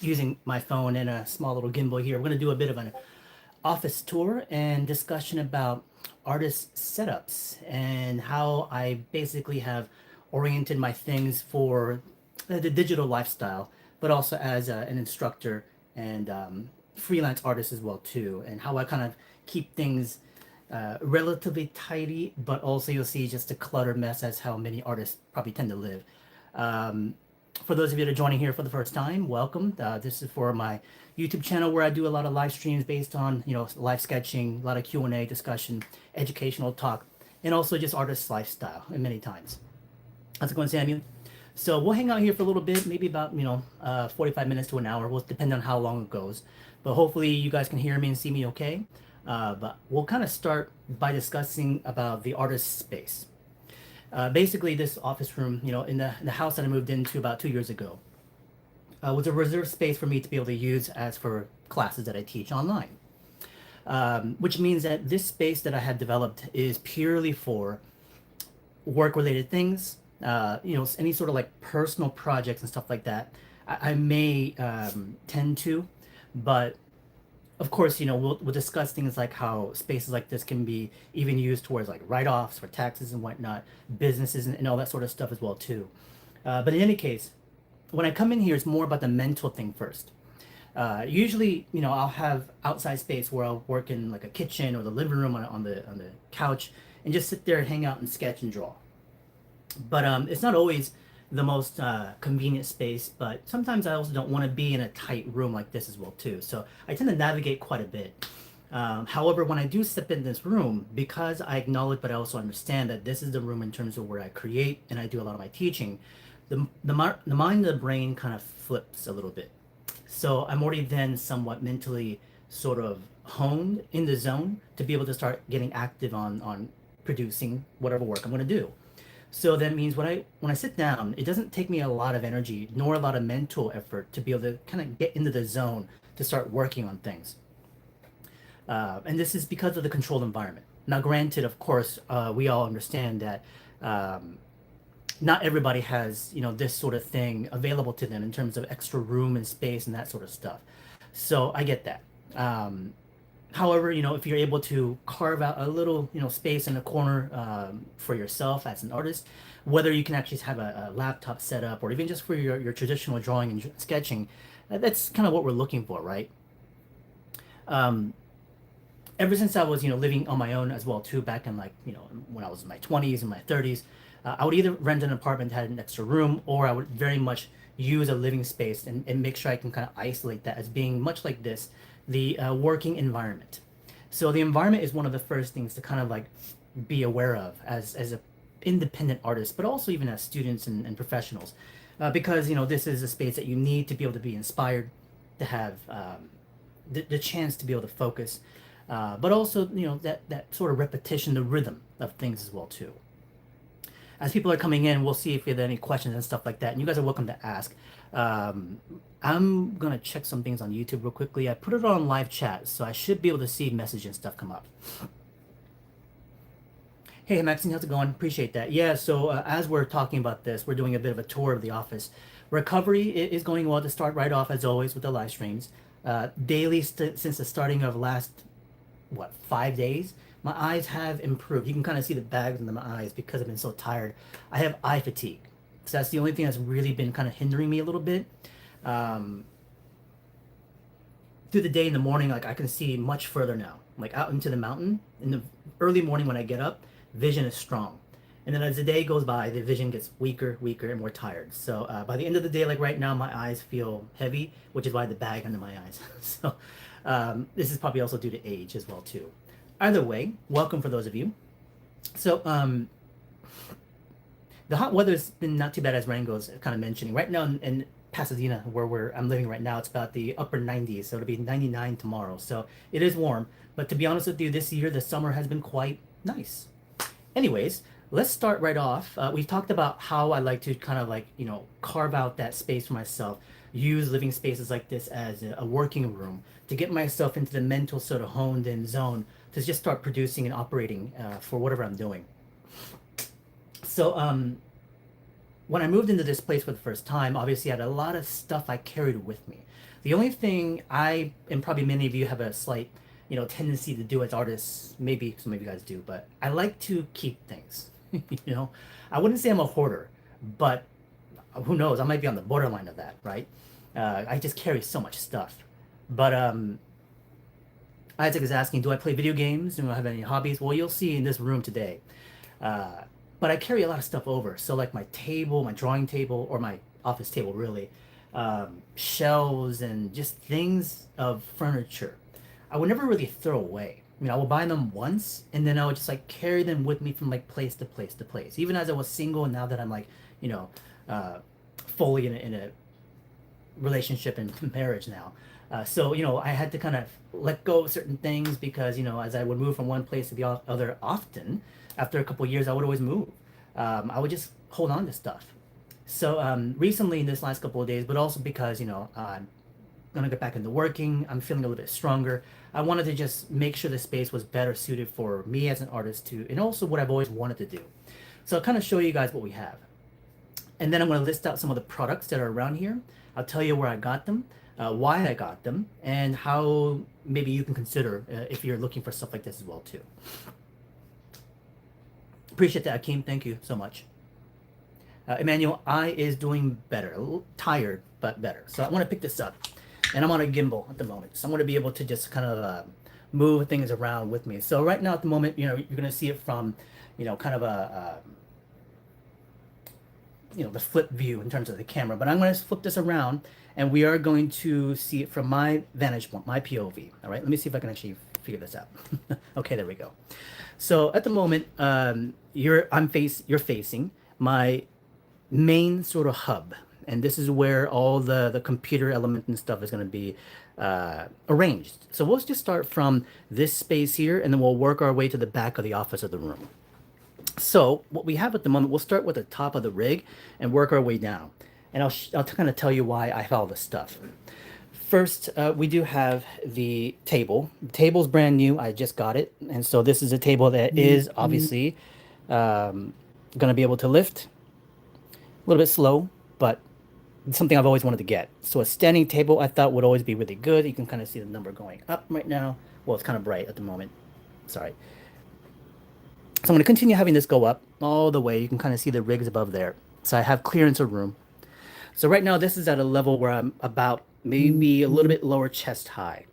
using my phone and a small little gimbal here. We're going to do a bit of an office tour and discussion about artist setups and how I basically have oriented my things for the digital lifestyle, but also as an instructor and freelance artist as well too, and how I kind of keep things relatively tidy, but also you'll see just a cluttered mess as how many artists probably tend to live. Um, for those of you that are joining here for the first time, welcome. This is for my YouTube channel where I do a lot of live streams based on, live sketching, a lot of Q&A discussion, educational talk, and also just artist lifestyle and many times. How's it going, Samuel? So we'll hang out here for a little bit, maybe about, 45 minutes to an hour. We'll depend on how long it goes. But hopefully you guys can hear me and see me okay. But we'll kind of start by discussing about the artist space. Basically, this office room, in the house that I moved into about 2 years ago, was a reserved space for me to be able to use as for classes that I teach online. Which means that this space that I had developed is purely for work-related things, any sort of like personal projects and stuff like that. I may tend to, but of course, we'll discuss things like how spaces like this can be even used towards like write-offs for taxes and whatnot, businesses and all that sort of stuff as well too. But in any case, when I come in here, it's more about the mental thing first. Usually, I'll have outside space where I'll work in like a kitchen or the living room on the couch and just sit there and hang out and sketch and draw. But it's not always the most convenient space, but sometimes I also don't want to be in a tight room like this as well too. So I tend to navigate quite a bit. However, when I do step in this room, because I acknowledge but I also understand that this is the room in terms of where I create and I do a lot of my teaching, the mind and the brain kind of flips a little bit. So I'm already then somewhat mentally sort of honed in the zone to be able to start getting active on producing whatever work I'm going to do. So that means when I sit down, it doesn't take me a lot of energy nor a lot of mental effort to be able to kind of get into the zone to start working on things. And this is because of the controlled environment. Now, granted, of course, we all understand that not everybody has, this sort of thing available to them in terms of extra room and space and that sort of stuff. So I get that. However, if you're able to carve out a little, space in the corner for yourself as an artist, whether you can actually have a laptop set up or even just for your traditional drawing and sketching, that's kind of what we're looking for, right? Ever since I was, living on my own as well too, back in like, when I was in my 20s and my 30s, I would either rent an apartment that had an extra room, or I would very much use a living space and make sure I can kind of isolate that as being much like this, the working environment. So the environment is one of the first things to kind of like be aware of as a independent artist, but also even as students and professionals, because this is a space that you need to be able to be inspired, to have the chance to be able to focus, but also that sort of repetition, the rhythm of things as well too. As people are coming in, we'll see if you have any questions and stuff like that. And you guys are welcome to ask. I'm going to check some things on YouTube real quickly. I put it on live chat, so I should be able to see message and stuff come up. Hey, Maxine, how's it going? Appreciate that. Yeah, so as we're talking about this, we're doing a bit of a tour of the office. Recovery is going well to start right off, as always, with the live streams. Daily, since the starting of last, 5 days, my eyes have improved. You can kind of see the bags under my eyes because I've been so tired. I have eye fatigue. So that's the only thing that's really been kind of hindering me a little bit. Through the day in the morning, like I can see much further now, like out into the mountain. In the early morning when I get up, vision is strong. And then as the day goes by, the vision gets weaker, and more tired. So by the end of the day, like right now, my eyes feel heavy, which is why the bag under my eyes. So this is probably also due to age as well too. Either way, welcome for those of you. So the hot weather's been not too bad, as Rango's kind of mentioning. Right now in Pasadena, where I'm living right now, it's about the upper 90s, so it'll be 99 tomorrow. So it is warm, but to be honest with you, this year the summer has been quite nice. Anyways, let's start right off. We've talked about how I like to kind of like, carve out that space for myself, use living spaces like this as a working room to get myself into the mental sort of honed in zone to just start producing and operating for whatever I'm doing. So when I moved into this place for the first time, obviously I had a lot of stuff I carried with me. The only thing I, and probably many of you have a slight, tendency to do as artists, maybe some of you guys do, but I like to keep things. you know, I wouldn't say I'm a hoarder, but who knows? I might be on the borderline of that, right? I just carry so much stuff. But Isaac is asking, do I play video games? Do I have any hobbies? Well, you'll see in this room today. Uh, but I carry a lot of stuff over. So like my table, my drawing table, or my office table, really, shelves and just things of furniture. I would never really throw away. I mean, I would buy them once, and then I would just like carry them with me from like place to place to place. Even as I was single, and now that I'm like, you know, uh, fully in a relationship and marriage now. So, I had to kind of let go of certain things because, as I would move from one place to the other often, after a couple of years, I would always move. I would just hold on to stuff. So recently, in this last couple of days, but also because, I'm going to get back into working, I'm feeling a little bit stronger. I wanted to just make sure the space was better suited for me as an artist too, and also what I've always wanted to do. So I'll kind of show you guys what we have. And then I'm going to list out some of the products that are around here. I'll tell you where I got them, why I got them, and how maybe you can consider if you're looking for stuff like this as well too. Appreciate that, Akeem. Thank you so much. Emmanuel, I is doing better. A little tired, but better. So I want to pick this up. And I'm on a gimbal at the moment. So I'm going to be able to just kind of move things around with me. So right now at the moment, you're going to see it from, kind of the flip view in terms of the camera. But I'm going to flip this around, and we are going to see it from my vantage point, my POV. All right, let me see if I can actually figure this out. Okay, there we go. So at the moment, you're facing my main sort of hub, and this is where all the computer element and stuff is going to be arranged. So we'll just start from this space here, and then we'll work our way to the back of the office of the room. So what we have at the moment, we'll start with the top of the rig and work our way down. And I'll kind of tell you why I have all this stuff. First, we do have the table. The table's brand new. I just got it. And so this is a table that is obviously going to be able to lift. A little bit slow, but it's something I've always wanted to get. So a standing table I thought would always be really good. You can kind of see the number going up right now. Well, it's kind of bright at the moment. Sorry. So I'm going to continue having this go up all the way. You can kind of see the rigs above there. So I have clearance of room. So right now this is at a level where I'm about maybe a little bit lower chest high.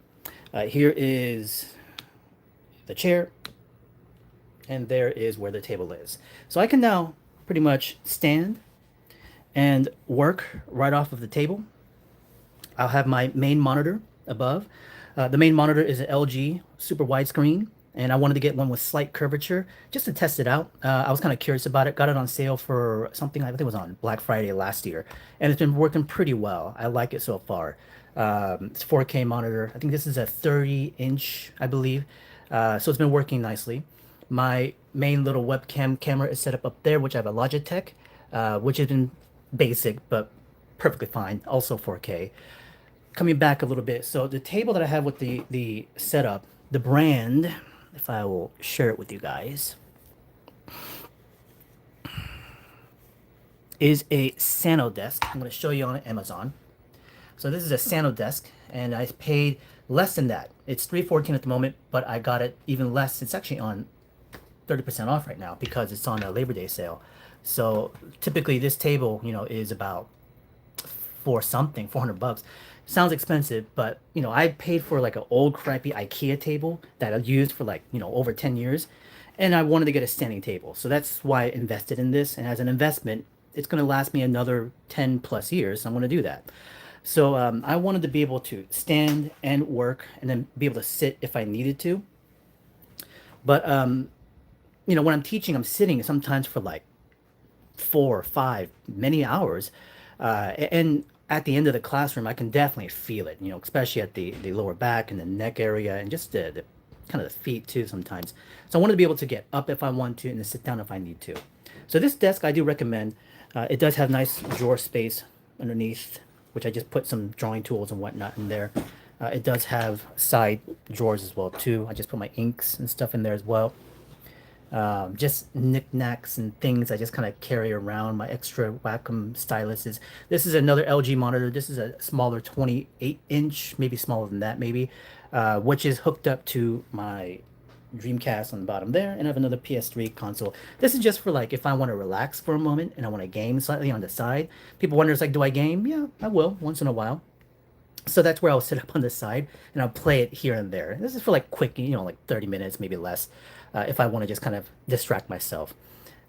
Here is the chair, and there is where the table is. So I can now pretty much stand and work right off of the table. I'll have my main monitor above. The main monitor is an LG super widescreen, and I wanted to get one with slight curvature just to test it out. I was kind of curious about it. Got it on sale for something, I think it was on Black Friday last year, and it's been working pretty well. I like it so far. It's 4K monitor. I think this is a 30-inch, I believe. So it's been working nicely. My main little webcam camera is set up there, which I have a Logitech, which has been basic, but perfectly fine. Also 4K. Coming back a little bit. So the table that I have with the setup, the brand, if I will share it with you guys, is a Sanodesk. I'm going to show you on Amazon. So this is a Sanodesk, and I paid less than that. It's $314 at the moment, but I got it even less. It's actually on 30% off right now because it's on a Labor Day sale. So typically this table, is about $400. Sounds expensive, but I paid for like an old crappy IKEA table that I used for like, over 10 years. And I wanted to get a standing table. So that's why I invested in this. And as an investment, it's going to last me another 10 plus years. So I'm going to do that. So I wanted to be able to stand and work and then be able to sit if I needed to. But, when I'm teaching, I'm sitting sometimes for like 4 or 5, many hours. And at the end of the classroom, I can definitely feel it, especially at the lower back and the neck area and just the kind of the feet too sometimes. So I wanted to be able to get up if I want to and then sit down if I need to. So this desk I do recommend. It does have nice drawer space underneath, which I just put some drawing tools and whatnot in there. It does have side drawers as well too. I just put my inks and stuff in there as well. just knickknacks and things I just kind of carry around. My extra Wacom styluses. This is another LG monitor. This is a smaller 28-inch, maybe smaller than that, maybe, which is hooked up to my Dreamcast on the bottom there, and I have another PS3 console. This is just for like if I want to relax for a moment and I want to game slightly on the side. People wonder, it's like, do I game? Yeah, I will once in a while. So that's where I'll sit up on the side and I'll play it here and there. This is for like quick, like 30 minutes, maybe less, if I want to just kind of distract myself.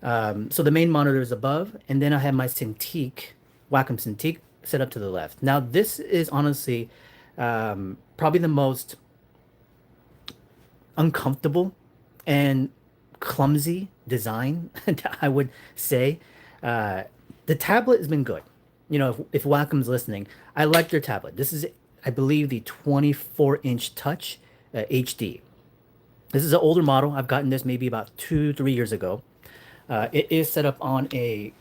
So the main monitor is above, and then I have my Cintiq, Wacom Cintiq, set up to the left. Now this is honestly probably the most uncomfortable and clumsy design, I would say. Uh, the tablet has been good. If Wacom's listening, I like their tablet. This is, I believe, the 24-inch touch HD. This is an older model. I've gotten this maybe about 2, 3 years ago. It is set up on a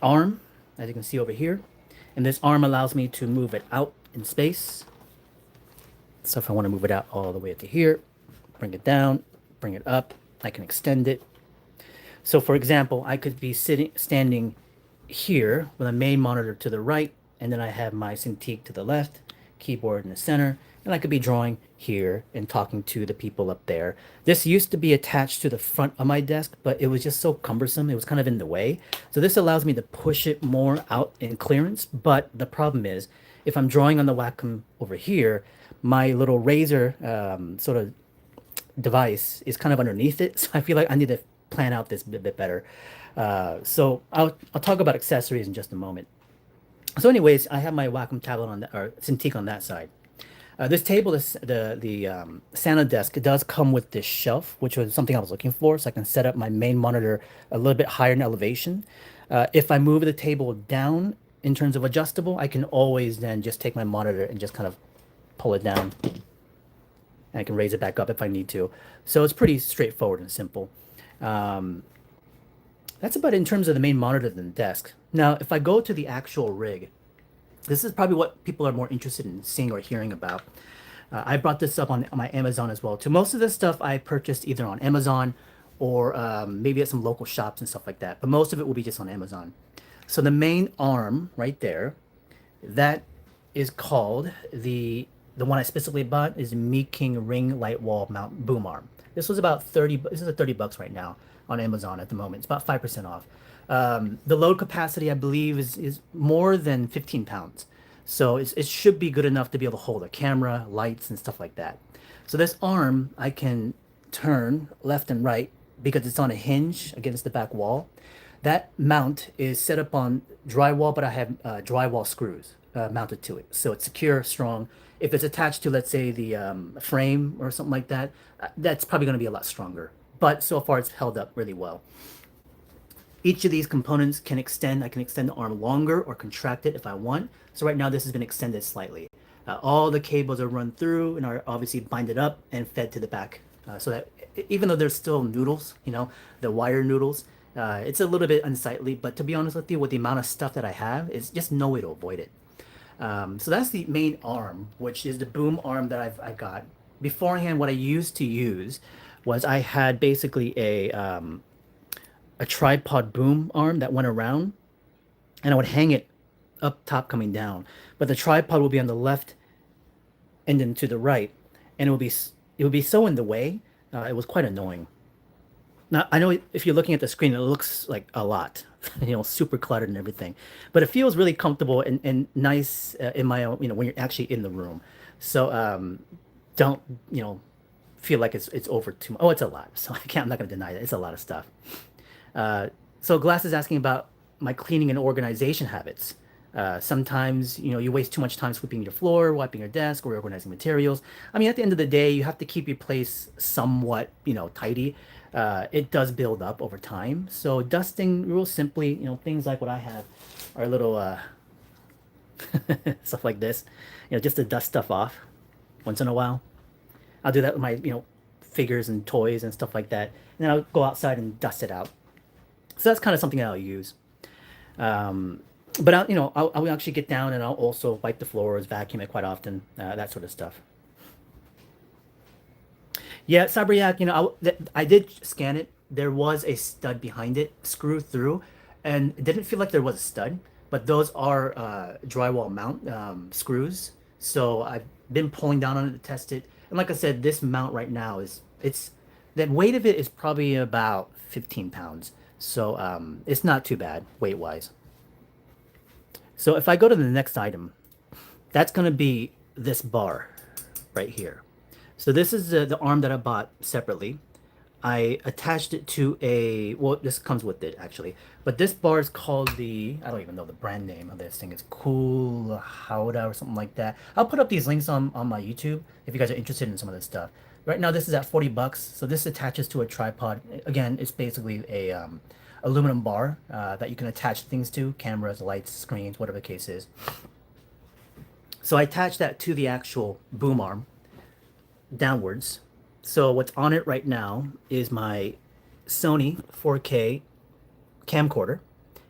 arm, as you can see over here. And this arm allows me to move it out in space. So if I want to move it out all the way to here, bring it down, bring it up, I can extend it. So for example, I could be standing here with a main monitor to the right, and then I have my Cintiq to the left, keyboard in the center, and I could be drawing here and talking to the people up there. This used to be attached to the front of my desk, but it was just so cumbersome. It was kind of in the way. So this allows me to push it more out in clearance. But the problem is, if I'm drawing on the Wacom over here, my little razor sort of device is kind of underneath it. So I feel like I need to plan out this a bit better. So I'll talk about accessories in just a moment. So anyways, I have my Wacom tablet on that, or Cintiq on that side. This table, the Santa desk, it does come with this shelf, which was something I was looking for, so I can set up my main monitor a little bit higher in elevation. If I move the table down in terms of adjustable, I can always then just take my monitor and just kind of pull it down. And I can raise it back up if I need to. So it's pretty straightforward and simple. That's about it in terms of the main monitor than the desk. Now, if I go to the actual rig, this is probably what people are more interested in seeing or hearing about. I brought this up on my Amazon as well too. Most of this stuff I purchased either on Amazon or maybe at some local shops and stuff like that. But most of it will be just on Amazon. So the main arm right there, that is called the one I specifically bought is Meking Ring Light Wall Mount Boom Arm. This was about 30. This is at $30 right now on Amazon at the moment. It's about 5% off. The load capacity, I believe, is more than 15 pounds. So it should be good enough to be able to hold a camera, lights, and stuff like that. So this arm, I can turn left and right because it's on a hinge against the back wall. That mount is set up on drywall, but I have drywall screws mounted to it. So it's secure, strong. If it's attached to, let's say, the frame or something like that, that's probably going to be a lot stronger. But so far, it's held up really well. Each of these components can extend. I can extend the arm longer or contract it if I want. So right now, this has been extended slightly. All the cables are run through and are obviously binded up and fed to the back. So that even though there's still noodles, the wire noodles, it's a little bit unsightly. But to be honest with you, with the amount of stuff that I have, it's just no way to avoid it. So that's the main arm, which is the boom arm that I got. Beforehand, what I used to use was I had basically a tripod boom arm that went around, and I would hang it up top coming down. But the tripod will be on the left and then to the right, and it would be so in the way. It was quite annoying. Now, I know if you're looking at the screen, it looks like a lot, super cluttered and everything, but it feels really comfortable and nice in my own, when you're actually in the room. So don't, feel like it's over too much. Oh, it's a lot. So I'm not going to deny that. It's a lot of stuff. So Glass is asking about my cleaning and organization habits. Sometimes, you waste too much time sweeping your floor, wiping your desk, or organizing materials. I mean, at the end of the day, you have to keep your place somewhat, tidy. It does build up over time. So dusting, real simply, things like what I have are little stuff like this, just to dust stuff off once in a while. I'll do that with my, figures and toys and stuff like that. And then I'll go outside and dust it out. So that's kind of something that I'll use. But I'll actually get down and I'll also wipe the floors, vacuum it quite often, that sort of stuff. Yeah, Cyberyak, I did scan it there was a stud behind it, screw through, and it didn't feel like there was a stud, but those are drywall mount screws. So I've been pulling down on it to test it. And like I said, this mount right now it's the weight of it is probably about 15 pounds. So it's not too bad weight wise. So if I go to the next item, that's going to be this bar right here. So this is the arm that I bought separately. I attached it to a, well, this comes with it actually, but this bar is called the, I don't even know the brand name of this thing. It's Cool Howda or something like that. I'll put up these links on my YouTube if you guys are interested in some of this stuff. Right now, this is at 40 bucks. So this attaches to a tripod. Again, it's basically a aluminum bar that you can attach things to, cameras, lights, screens, whatever the case is. So I attach that to the actual boom arm downwards. So what's on it right now is my Sony 4K camcorder,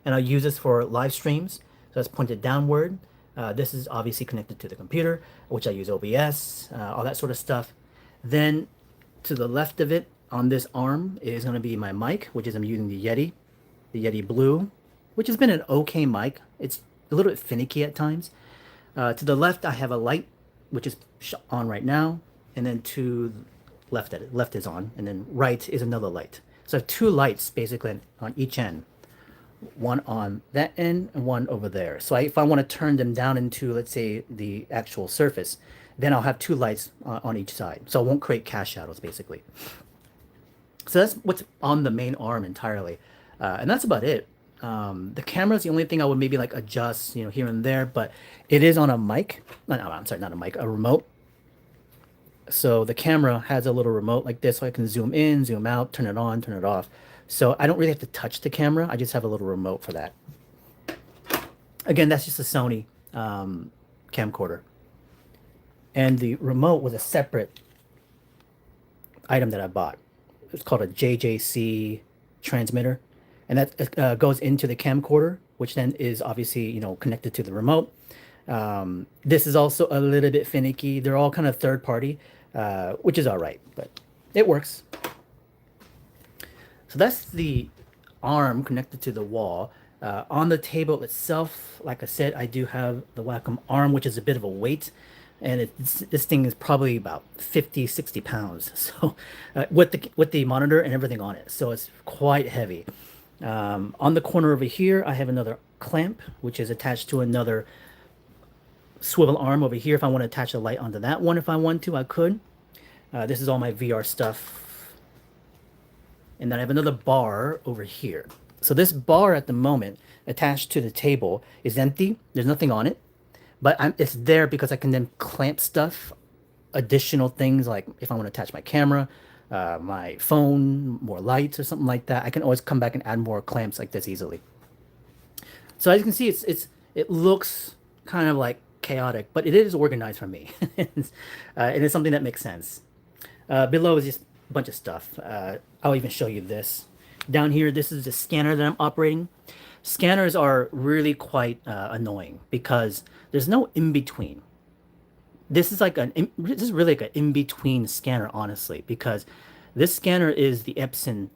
and I'll use this for live streams. So it's pointed downward. This is obviously connected to the computer, which I use OBS, all that sort of stuff. Then to the left of it on this arm is going to be my mic, which is I'm using the Yeti Blue, which has been an okay mic. It's a little bit finicky at times. To the left, I have a light, which is on right now, and then to left is on, and then right is another light. So I have two lights basically on each end, one on that end and one over there. So if I want to turn them down into, let's say, the actual surface, then I'll have two lights on each side. So it won't create cast shadows basically. So that's what's on the main arm entirely. And that's about it. The camera is the only thing I would maybe like adjust, here and there, but it is on a mic. No, I'm sorry, not a mic, a remote. So the camera has a little remote like this, so I can zoom in, zoom out, turn it on, turn it off. So I don't really have to touch the camera. I just have a little remote for that. Again, that's just a Sony camcorder. And the remote was a separate item that I bought. It's called a JJC transmitter. And that goes into the camcorder, which then is obviously, connected to the remote. This is also a little bit finicky. They're all kind of third party, which is all right, but it works. So that's the arm connected to the wall. On the table itself, like I said, I do have the Wacom arm, which is a bit of a weight. And this thing is probably about 50, 60 pounds. So with the monitor and everything on it. So it's quite heavy. On the corner over here, I have another clamp, which is attached to another swivel arm over here. If I want to attach a light onto that one, if I want to, I could. This is all my VR stuff. And then I have another bar over here. So this bar at the moment attached to the table is empty. There's nothing on it, but it's there because I can then clamp stuff, additional things like if I want to attach my camera, my phone, more lights or something like that. I can always come back and add more clamps like this easily. So as you can see, it looks kind of like chaotic, but it is organized for me. It is something that makes sense. Below is just a bunch of stuff. I'll even show you this. Down here, this is the scanner that I'm operating. Scanners are really quite annoying because there's no in-between. This is really like an in-between scanner, honestly, because this scanner is the Epson,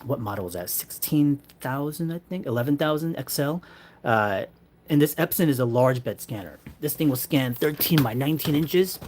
what model is that? 16,000, I think, 11,000 XL. And this Epson is a large bed scanner. This thing will scan 13 by 19 inches.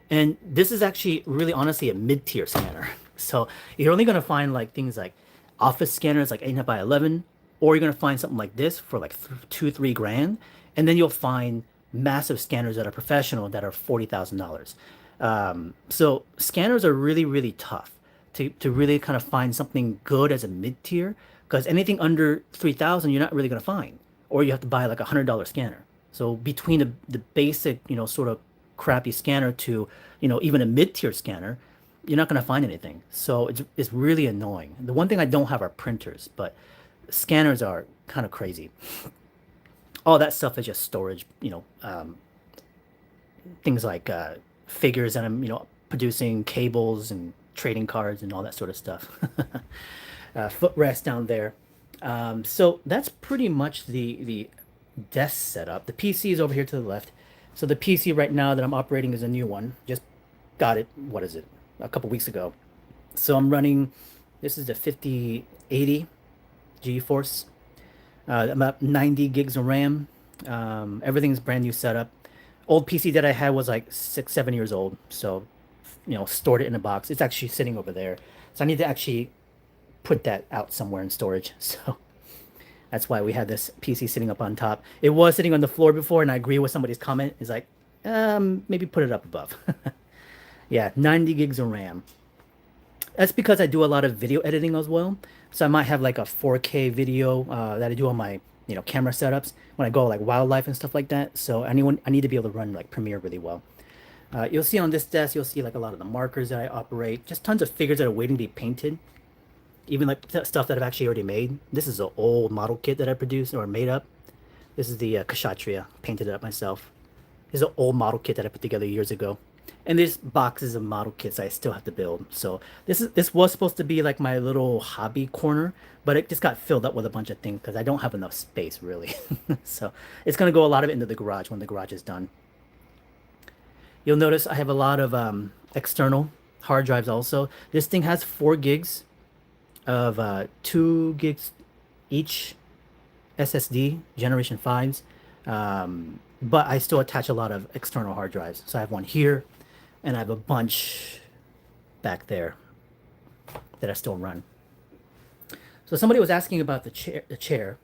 And this is actually really honestly a mid-tier scanner. So you're only going to find like things like office scanners like 8 by 11, or you're going to find something like this for like $2-3 grand. And then you'll find massive scanners that are professional that are $40,000. So scanners are really, really tough to really kind of find something good as a mid-tier, because anything under 3,000 you're not really going to find, or you have to buy like $100 scanner. So between the basic, sort of crappy scanner to, even a mid-tier scanner, you're not going to find anything. So it's really annoying. The one thing I don't have are printers, but scanners are kind of crazy. All that stuff is just storage, things like figures, and I'm, producing cables and trading cards and all that sort of stuff. Footrest down there. So that's pretty much the desk setup. The PC is over here to the left. So the PC right now that I'm operating is a new one. Just got it, what is it, a couple weeks ago. So I'm running, this is the 5080 GeForce, about 90 gigs of RAM. Everything's brand new setup. Old PC that I had was like 6, 7 years old. So, stored it in a box. It's actually sitting over there. So I need to actually put that out somewhere in storage. So that's why we had this PC sitting up on top. It was sitting on the floor before, and I agree with somebody's comment. It's like, maybe put it up above. Yeah, 90 gigs of RAM. That's because I do a lot of video editing as well. So I might have like a 4K video that I do on my, camera setups when I go like wildlife and stuff like that. So I need to be able to run like Premiere really well. You'll see on this desk, you'll see like a lot of the markers that I operate, just tons of figures that are waiting to be painted. Even like stuff that I've actually already made. This is an old model kit that I produced or made up. This is the Kshatriya, painted it up myself. This is an old model kit that I put together years ago. And there's boxes of model kits I still have to build. So this was supposed to be like my little hobby corner, but it just got filled up with a bunch of things because I don't have enough space really. So it's gonna go a lot of it into the garage when the garage is done. You'll notice I have a lot of external hard drives also. This thing has 4 gigs of 2 gigs each SSD, Generation 5s. But I still attach a lot of external hard drives. So I have one here, and I have a bunch back there that I still run. So somebody was asking about the chair.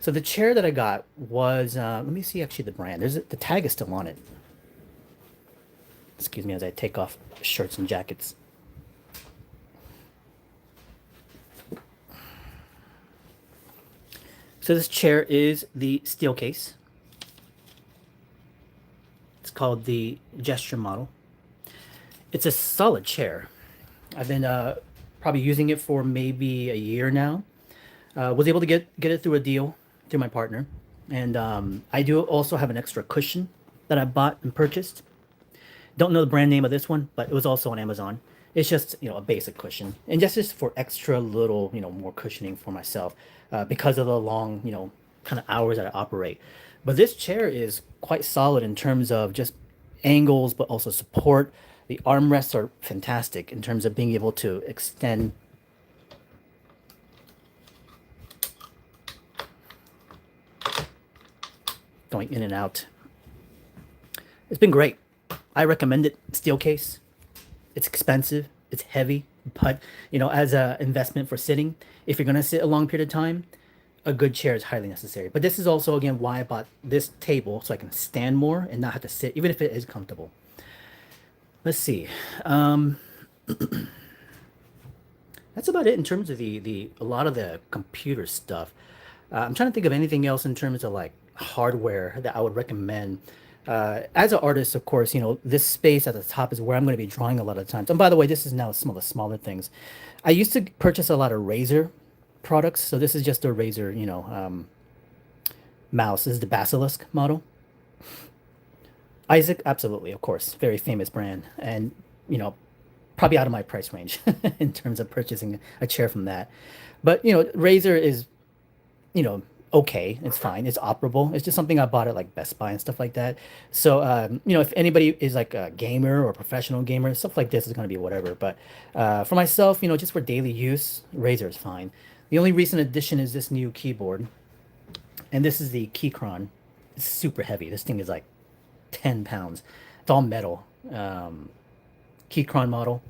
So the chair that I got was, let me see actually the brand. The tag is still on it. Excuse me as I take off shirts and jackets. So this chair is the steel case. It's called the gesture model. It's a solid chair. I've been probably using it for maybe a year now. Was able to get it through a deal through my partner. And I do also have an extra cushion that I bought and purchased. Don't know the brand name of this one, but it was also on Amazon. It's just, a basic cushion. And just for extra little, more cushioning for myself because of the long, kind of hours that I operate. But this chair is quite solid in terms of just angles, but also support. The armrests are fantastic in terms of being able to extend. Going in and out. It's been great. I recommend it. Steel case. It's expensive. It's heavy. But, as an investment for sitting, if you're going to sit a long period of time, a good chair is highly necessary. But this is also, again, why I bought this table, so I can stand more and not have to sit, even if it is comfortable. Let's see. That's about it in terms of a lot of the computer stuff. I'm trying to think of anything else in terms of like hardware that I would recommend. As an artist, of course, this space at the top is where I'm going to be drawing a lot of times. And by the way, this is now some of the smaller things. I used to purchase a lot of Razer products. So this is just a Razer, mouse. This is the Basilisk model. Isaac, absolutely, of course, very famous brand, and probably out of my price range in terms of purchasing a chair from that. But Razer is, okay, it's fine, it's operable. It's just something I bought at like Best Buy and stuff like that. So if anybody is like a gamer or a professional gamer, stuff like this is going to be whatever. But for myself, just for daily use, Razer is fine. The only recent addition is this new keyboard, and this is the Keychron. It's super heavy. This thing is like 10 pounds. It's all metal. Keychron model.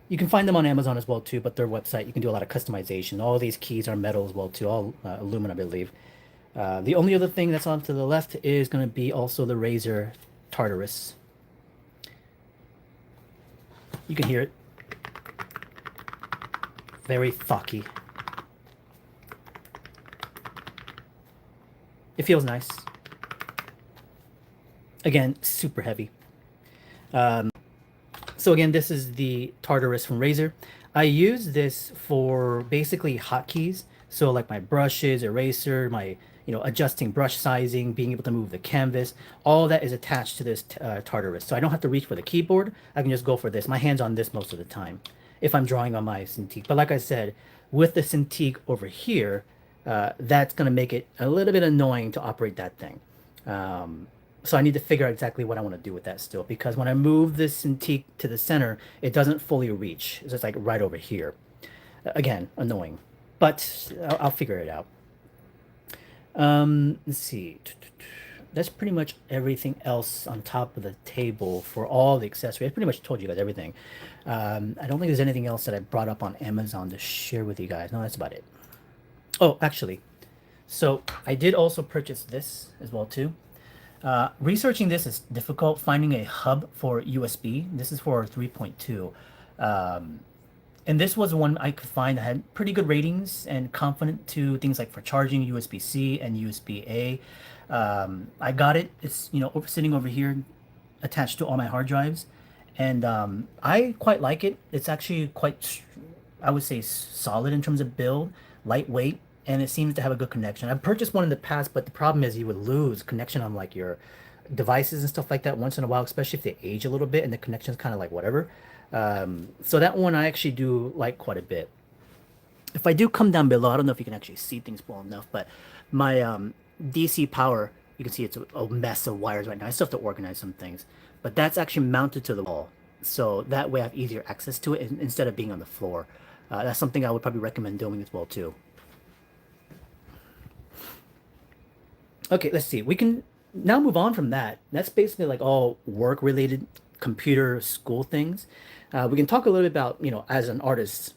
You can find them on Amazon as well too, but their website, you can do a lot of customization. All these keys are metal as well too, all aluminum, I believe. The only other thing that's on to the left is going to be also the Razer Tartarus. You can hear it. Very thocky. It feels nice. Again, super heavy. So again, this is the Tartarus from Razer. I use this for basically hotkeys. So like my brushes, eraser, my adjusting brush sizing, being able to move the canvas, all that is attached to this Tartarus. So I don't have to reach for the keyboard. I can just go for this. My hand's on this most of the time if I'm drawing on my Cintiq. But like I said, with the Cintiq over here, that's going to make it a little bit annoying to operate that thing. So I need to figure out exactly what I want to do with that still, because when I move this Cintiq to the center, it doesn't fully reach. It's just like right over here. Again, annoying, but I'll figure it out. Let's see. That's pretty much everything else on top of the table for all the accessories. I pretty much told you guys everything. I don't think there's anything else that I brought up on Amazon to share with you guys. No, that's about it. Oh, actually, so I did also purchase this as well too. Researching this is difficult. Finding a hub for USB. This is for 3.2. Um, and this was one I could find that had pretty good ratings and confident to things like for charging USB-C and USB-A. I got it. It's, sitting over here attached to all my hard drives. And I quite like it. It's actually quite, I would say, solid in terms of build, lightweight, and it seems to have a good connection. I've purchased one in the past, but the problem is you would lose connection on like your devices and stuff like that once in a while, especially if they age a little bit and the connection's kind of like whatever. So that one I actually do like quite a bit. If I do come down below, I don't know if you can actually see things well enough, but my DC power, you can see it's a mess of wires right now. I still have to organize some things, but that's actually mounted to the wall. So that way I have easier access to it instead of being on the floor. That's something I would probably recommend doing as well too. Okay, let's see. We can now move on from that. That's basically like all work related computer school things. We can talk a little bit about, as an artist,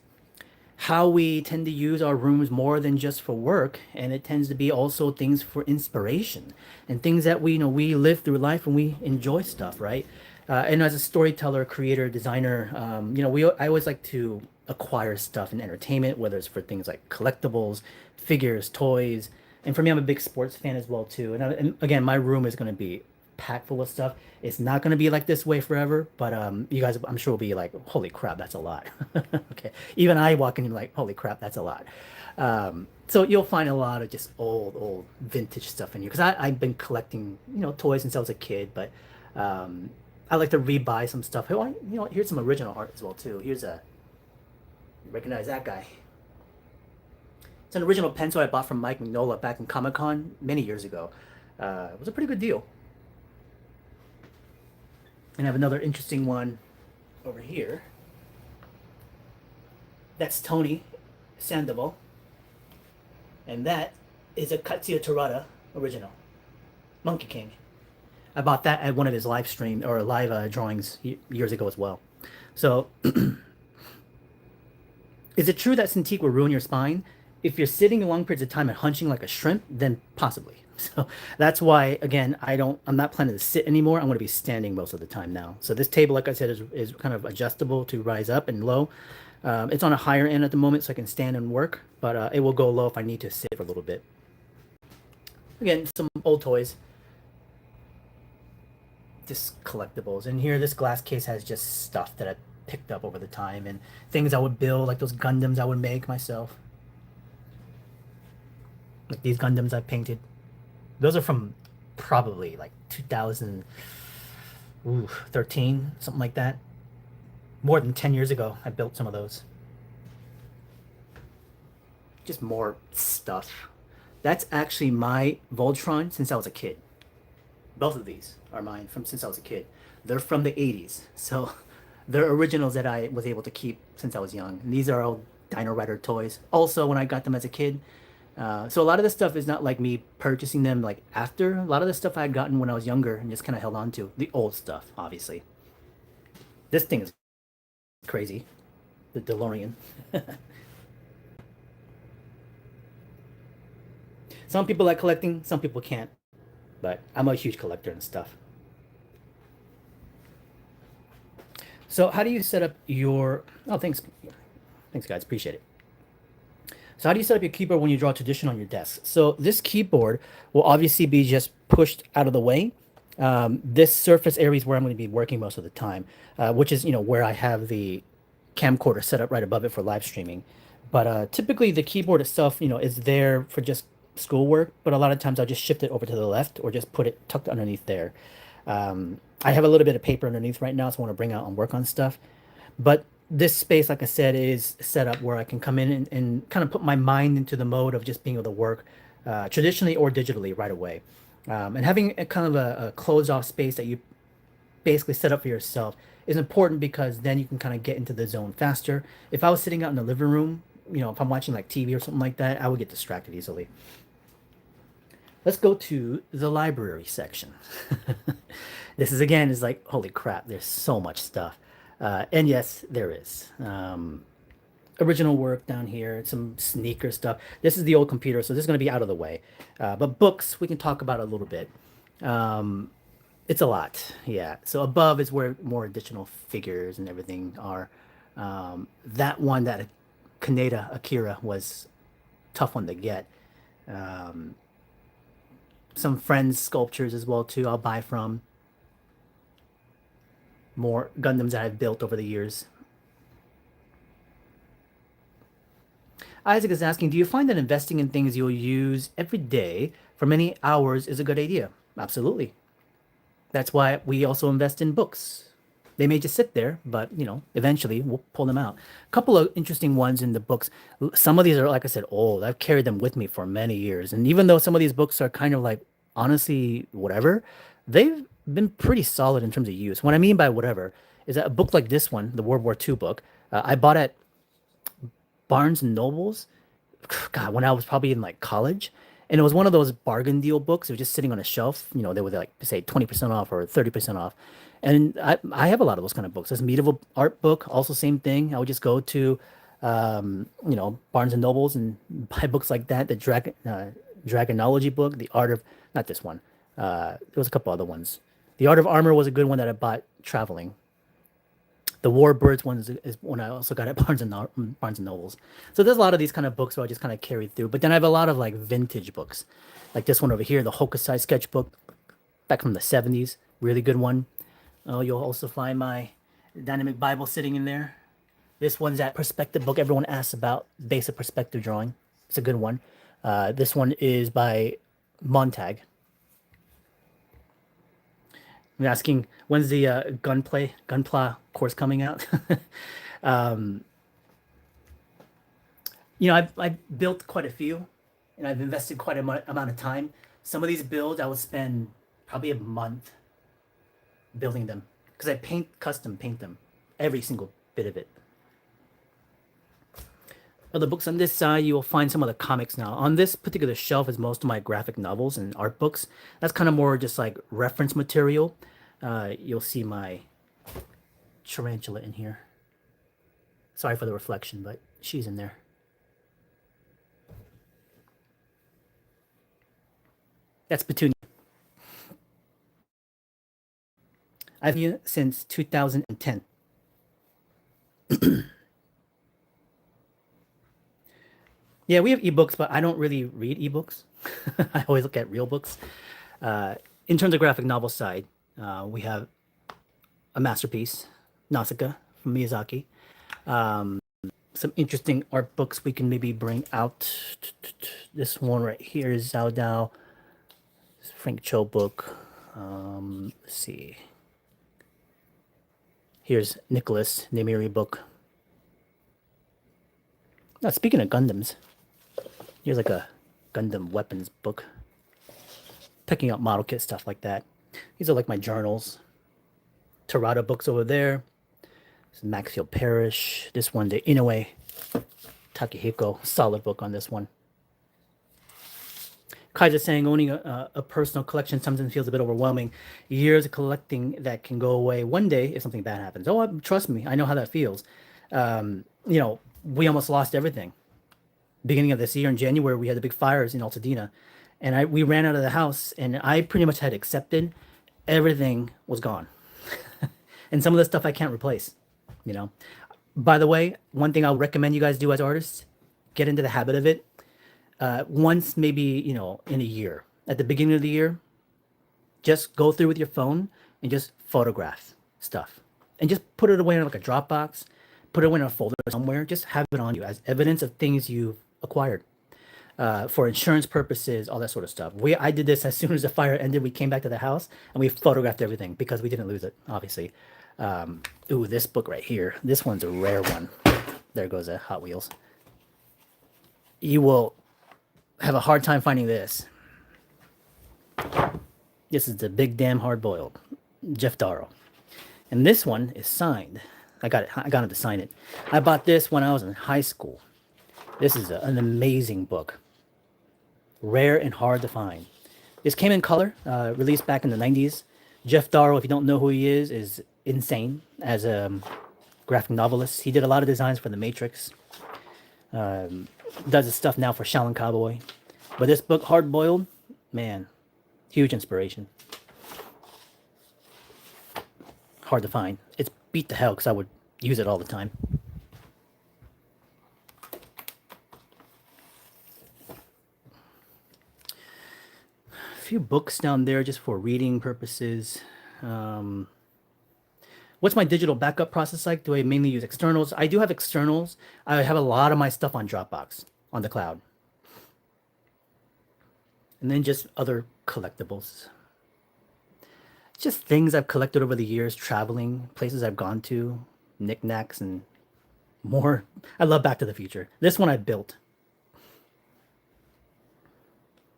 how we tend to use our rooms more than just for work, and it tends to be also things for inspiration and things that we live through life and we enjoy stuff, right? And as a storyteller, creator, designer, I always like to acquire stuff in entertainment, whether it's for things like collectibles, figures, toys, and for me, I'm a big sports fan as well too. And again, my room is going to be packed full of stuff. It's not going to be like this way forever, but you guys, I'm sure will be like, holy crap, that's a lot. Okay, even I walk in and like, holy crap, that's a lot. So you'll find a lot of just old vintage stuff in here because I've been collecting toys since I was a kid, but I like to rebuy some stuff. Oh, here's some original art as well too. Here's you recognize that guy? It's an original pencil I bought from Mike Mignola back in Comic-Con many years ago. It was a pretty good deal. And I have another interesting one over here. That's Tony Sandoval. And that is a Katsuya Terada original. Monkey King. I bought that at one of his live stream or live drawings years ago as well. So, is it true that Cintiq will ruin your spine? If you're sitting long periods of time and hunching like a shrimp, then possibly. So that's why, again, I'm not planning to sit anymore. I'm going to be standing most of the time now. So this table, like I said, is kind of adjustable to rise up and low. It's on a higher end at the moment, so I can stand and work, but it will go low if I need to sit for a little bit. Again, some old toys. Just collectibles. And here, this glass case has just stuff that I picked up over the time and things I would build, like those Gundams I would make myself. Like these Gundams I painted. Those are from probably like 2013, something like that. More than 10 years ago, I built some of those. Just more stuff. That's actually my Voltron since I was a kid. Both of these are mine from since I was a kid. They're from the 80s. So they're originals that I was able to keep since I was young. And these are all Dino Rider toys. Also, when I got them as a kid, so a lot of this stuff is not like me purchasing them like after. A lot of the stuff I had gotten when I was younger and just kind of held on to. The old stuff, obviously. This thing is crazy. The DeLorean. Some people like collecting, some people can't. But I'm a huge collector and stuff. So how do you set up your... Oh, thanks. Thanks, guys. Appreciate it. So how do you set up your keyboard when you draw tradition on your desk? So this keyboard will obviously be just pushed out of the way. This surface area is where I'm going to be working most of the time, which is, where I have the camcorder set up right above it for live streaming. But typically the keyboard itself, is there for just schoolwork, but a lot of times I'll just shift it over to the left or just put it tucked underneath there. I have a little bit of paper underneath right now, so I want to bring out and work on stuff. But this space, like I said, is set up where I can come in and kind of put my mind into the mode of just being able to work traditionally or digitally right away. And having a kind of a closed off space that you basically set up for yourself is important because then you can kind of get into the zone faster. If I was sitting out in the living room, if I'm watching like TV or something like that, I would get distracted easily. Let's go to the library section. This is again is like holy crap. There's so much stuff, and yes, there is original work down here. Some sneaker stuff. This is the old computer, so this is going to be out of the way. But books we can talk about a little bit. Um, it's a lot, yeah. So above is where more additional figures and everything are. That one that Kaneda Akira was tough one to get. Um, some friends sculptures as well too. I'll buy from more Gundams that I've built over the years. Isaac is asking, do you find that investing in things you'll use every day for many hours is a good idea? Absolutely. That's why we also invest in books. They may just sit there, but eventually we'll pull them out. A couple of interesting ones in the books. Some of these are, like I said, old. I've carried them with me for many years. And even though some of these books are kind of like, honestly, whatever, they've been pretty solid in terms of use. What I mean by whatever is that a book like this one, the World War II book, I bought at Barnes and Nobles, God, when I was probably in like college. And it was one of those bargain deal books. It was just sitting on a shelf. They would like say 20% off or 30% off. And I have a lot of those kind of books. This medieval art book, also same thing. I would just go to, Barnes and Nobles and buy books like that. The Dragonology book, the art of, not this one. There was a couple other ones. The Art of Armor was a good one that I bought traveling. The Warbirds one is one I also got at Barnes and Nobles. So there's a lot of these kind of books where I just kind of carried through. But then I have a lot of like vintage books, like this one over here, the Hokusai sketchbook, back from the 70s. Really good one. Oh, you'll also find my Dynamic Bible sitting in there. This one's that perspective book everyone asks about, basic perspective drawing. It's a good one. This one is by Montag. I'm asking when's the gunpla course coming out. um, I've built quite a few, and I've invested quite a amount of time. Some of these builds I would spend probably a month building them because I custom paint them, every single bit of it. Other books on this side, you will find some of the comics now. On this particular shelf is most of my graphic novels and art books. That's kind of more just like reference material. You'll see my tarantula in here. Sorry for the reflection, but she's in there. That's Petunia. I've been here since 2010. Yeah, we have ebooks, but I don't really read ebooks. I always look at real books. In terms of graphic novel side, we have a masterpiece, Nausicaa from Miyazaki. Some interesting art books we can maybe bring out. This one right here is Zhao Dao, Frank Cho book. Let's see. Here's Nicholas Nemiri book. Now, speaking of Gundams, here's like a Gundam weapons book. Picking up model kit stuff like that. These are like my journals. Terada books over there. This is Maxfield Parrish. This one, the Inoue Takehiko. Solid book on this one. Kaiser saying owning a personal collection sometimes feels a bit overwhelming. Years of collecting that can go away one day if something bad happens. Oh, trust me, I know how that feels. We almost lost everything. Beginning of this year in January, we had the big fires in Altadena, and we ran out of the house, and I pretty much had accepted everything was gone. And some of the stuff I can't replace. By the way, one thing I'll recommend you guys do as artists, get into the habit of it. Once maybe, in a year, at the beginning of the year, just go through with your phone and just photograph stuff and just put it away in like a Dropbox, put it away in a folder somewhere, just have it on you as evidence of things you've acquired. For insurance purposes, all that sort of stuff. I did this as soon as the fire ended. We came back to the house and we photographed everything because we didn't lose it, obviously. Ooh, this book right here. This one's a rare one. There goes a Hot Wheels. You will have a hard time finding this. This is the Big Damn Hard Boiled, Jeff Darrow. And this one is signed. I got him to sign it. I bought this when I was in high school. This is an amazing book. Rare and hard to find. This came in color, released back in the 90s. Jeff Darrow, if you don't know who he is insane as a graphic novelist. He did a lot of designs for The Matrix. Does his stuff now for Shaolin Cowboy. But this book, Hard Boiled, man, huge inspiration. Hard to find. It's beat to hell because I would use it all the time. A few books down there just for reading purposes. What's my digital backup process like? Do I mainly use externals? I do have externals. I have a lot of my stuff on Dropbox, on the cloud. And then just other collectibles. Just things I've collected over the years, traveling, places I've gone to, knickknacks and more. I love Back to the Future. This one I built.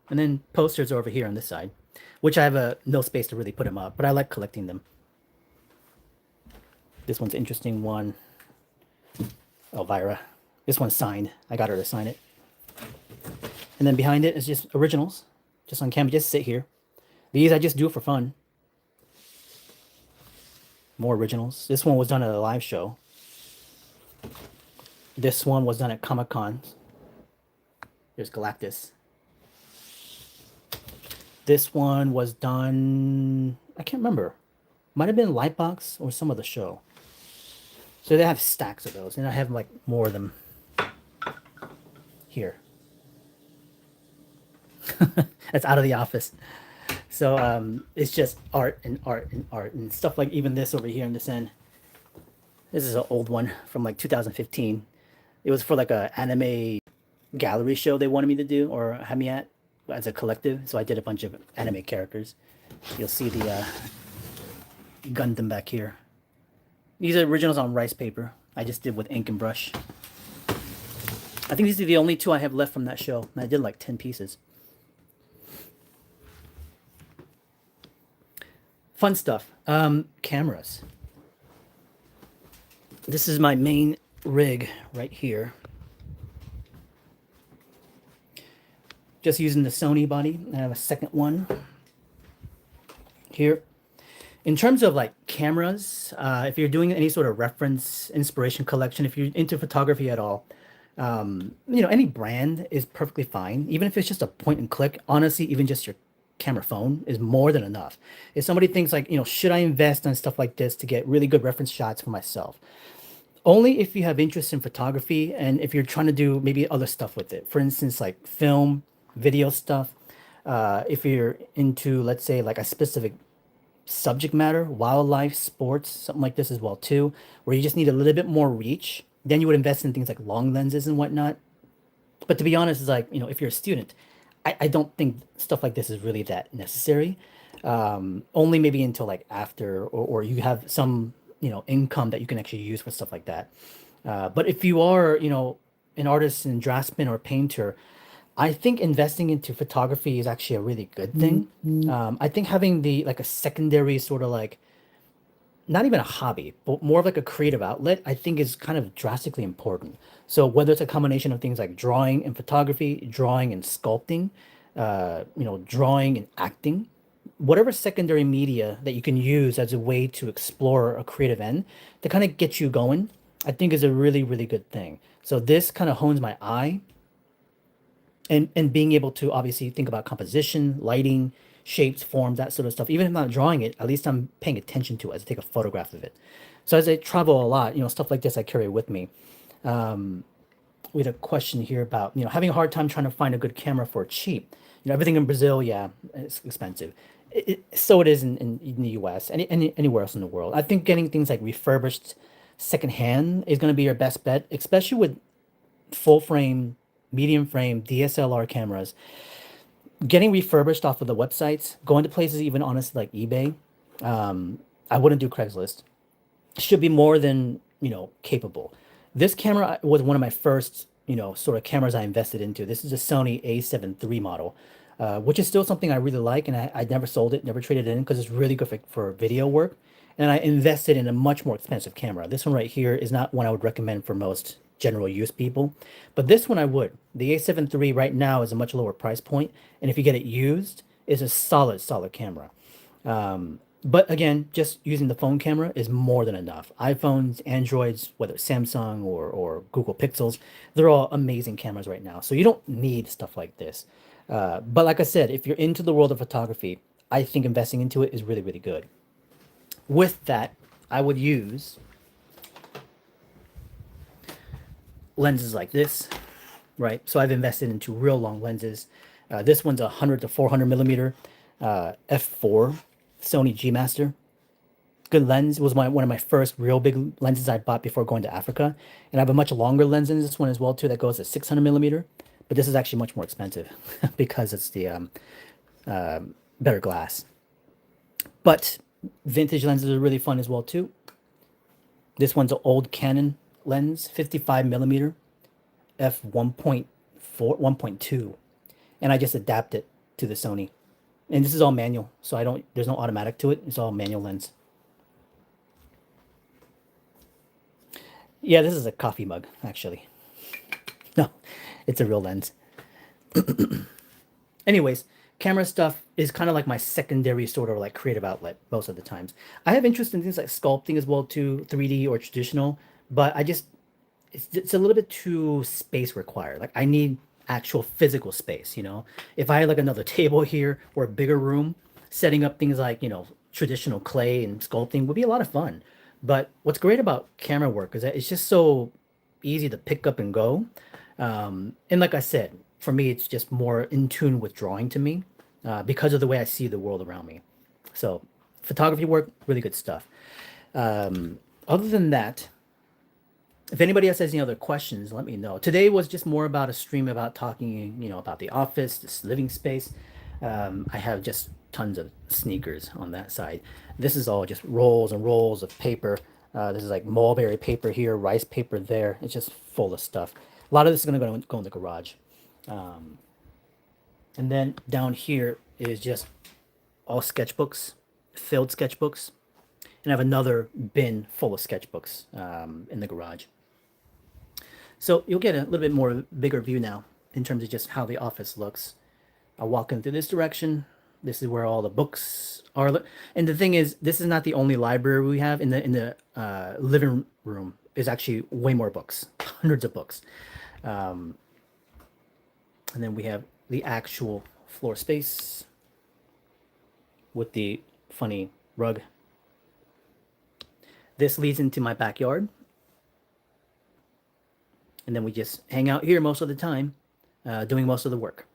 And then posters over here on this side, which I have no space to really put them up, but I like collecting them. This one's an interesting one. Elvira. This one's signed. I got her to sign it. And then behind it is just originals. Just on camera, just sit here. These I just do it for fun. More originals. This one was done at a live show. This one was done at Comic-Con. There's Galactus. This one was done, I can't remember. Might have been Lightbox or some other show. So they have stacks of those, and I have like more of them here. That's out of the office. So it's just art and art and art and stuff like even this over here in this end. This is an old one from like 2015. It was for like a anime gallery show they wanted me to do or have me at as a collective. So I did a bunch of anime characters. You'll see the Gundam back here. These are originals on rice paper. I just did with ink and brush. I think these are the only two I have left from that show. And I did like 10 pieces. Fun stuff. Cameras. This is my main rig right here. Just using the Sony body. I have a second one here. In terms of like cameras, if you're doing any sort of reference inspiration collection, if you're into photography at all, any brand is perfectly fine. Even if it's just a point and click, honestly, even just your camera phone is more than enough. If somebody thinks like, should I invest in stuff like this to get really good reference shots for myself? Only if you have interest in photography and if you're trying to do maybe other stuff with it. For instance, like film, video stuff. If you're into, let's say, like a specific subject matter, wildlife, sports, something like this as well too, where you just need a little bit more reach, then you would invest in things like long lenses and whatnot. But to be honest, it's like, if you're a student, I don't think stuff like this is really that necessary. Only maybe until like after, or you have some, income that you can actually use for stuff like that. But if you are, an artist and draftsman or painter, I think investing into photography is actually a really good thing. I think having like a secondary sort of like, not even a hobby, but more of like a creative outlet, I think is kind of drastically important. So whether it's a combination of things like drawing and photography, drawing and sculpting, drawing and acting, whatever secondary media that you can use as a way to explore a creative end to kind of get you going, I think is a really, really good thing. So this kind of hones my eye and being able to obviously think about composition, lighting, shapes, forms, that sort of stuff. Even if I'm not drawing it, at least I'm paying attention to it as I take a photograph of it. So as I travel a lot, stuff like this I carry with me. We had a question here about, having a hard time trying to find a good camera for cheap. Everything in Brazil, yeah, it's expensive. So it is in the US, anywhere else in the world. I think getting things like refurbished secondhand is going to be your best bet, especially with full frame, medium frame DSLR cameras. Getting refurbished off of the websites, going to places even honestly like eBay, I wouldn't do Craigslist. Should be more than, capable. This camera was one of my first, sort of cameras I invested into. This is a Sony A7 III model. which is still something I really like, and I never sold it, never traded it in because it's really good for video work. And I invested in a much more expensive camera. This one right here is not one I would recommend for most general use people, but this one I would. The A7 III right now is a much lower price point, and if you get it used, it's a solid camera. But again, just using the phone camera is more than enough. iPhones, Androids, whether it's Samsung or Google Pixels, they're all amazing cameras right now. So you don't need stuff like this. But like I said, if you're into the world of photography, I think investing into it is really, really good. With that, I would use lenses like this, right? So I've invested into real long lenses. This one's a 100 to 400 millimeter f4 Sony G Master. Good lens. It was one of my first real big lenses I bought before going to Africa. And I have a much longer lens in this one as well too that goes at 600 millimeter. But this is actually much more expensive because it's the better glass. But vintage lenses are really fun as well too. This one's an old Canon lens, 55 millimeter f 1.4, 1.2, and I just adapt it to the Sony. And this is all manual, so there's no automatic to it. It's all manual lens. Yeah, this is a coffee mug, actually. No, it's a real lens. Anyways, camera stuff is kind of like my secondary sort of like creative outlet most of the times. I have interest in things like sculpting as well too, 3D or traditional, but it's a little bit too space required. Like I need actual physical space, you know. If I had like another table here or a bigger room, setting up things like, you know, traditional clay and sculpting would be a lot of fun. But what's great about camera work is that it's just so easy to pick up and go. And like I said, for me, it's just more in tune with drawing to me because of the way I see the world around me. So photography work, really good stuff. Other than that, if anybody else has any other questions, let me know. Today was just more about a stream about talking, you know, about the office, this living space. I have just tons of sneakers on that side. This is all just rolls and rolls of paper. This is like mulberry paper here, rice paper there. It's just full of stuff. A lot of this is going to go in the garage. And then down here is just all sketchbooks, filled sketchbooks. And I have another bin full of sketchbooks in the garage. So you'll get a little bit more bigger view now in terms of just how the office looks. I'll walk in through this direction. This is where all the books are. And the thing is, this is not the only library we have. In the living room is actually way more books, hundreds of books. And then we have the actual floor space with the funny rug. This leads into my backyard. And then we just hang out here most of the time, doing most of the work.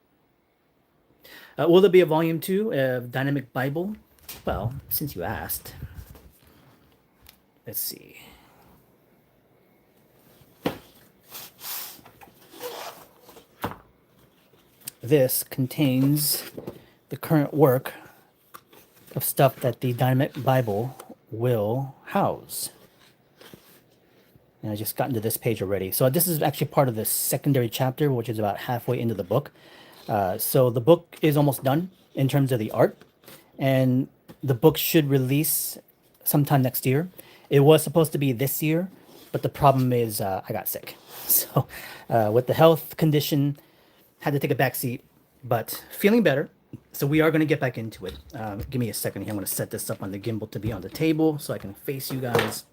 Will there be a volume 2 of Dynamic Bible? Well, since you asked, let's see. This contains the current work of stuff that the Dynamic Bible will house. And I just got into this page already. So this is actually part of the secondary chapter, which is about halfway into the book. So the book is almost done in terms of the art. And the book should release sometime next year. It was supposed to be this year, but the problem is I got sick. So with the health condition, had to take a back seat, but feeling better. So we are going to get back into it. Give me a second here. I'm going to set this up on the gimbal to be on the table so I can face you guys.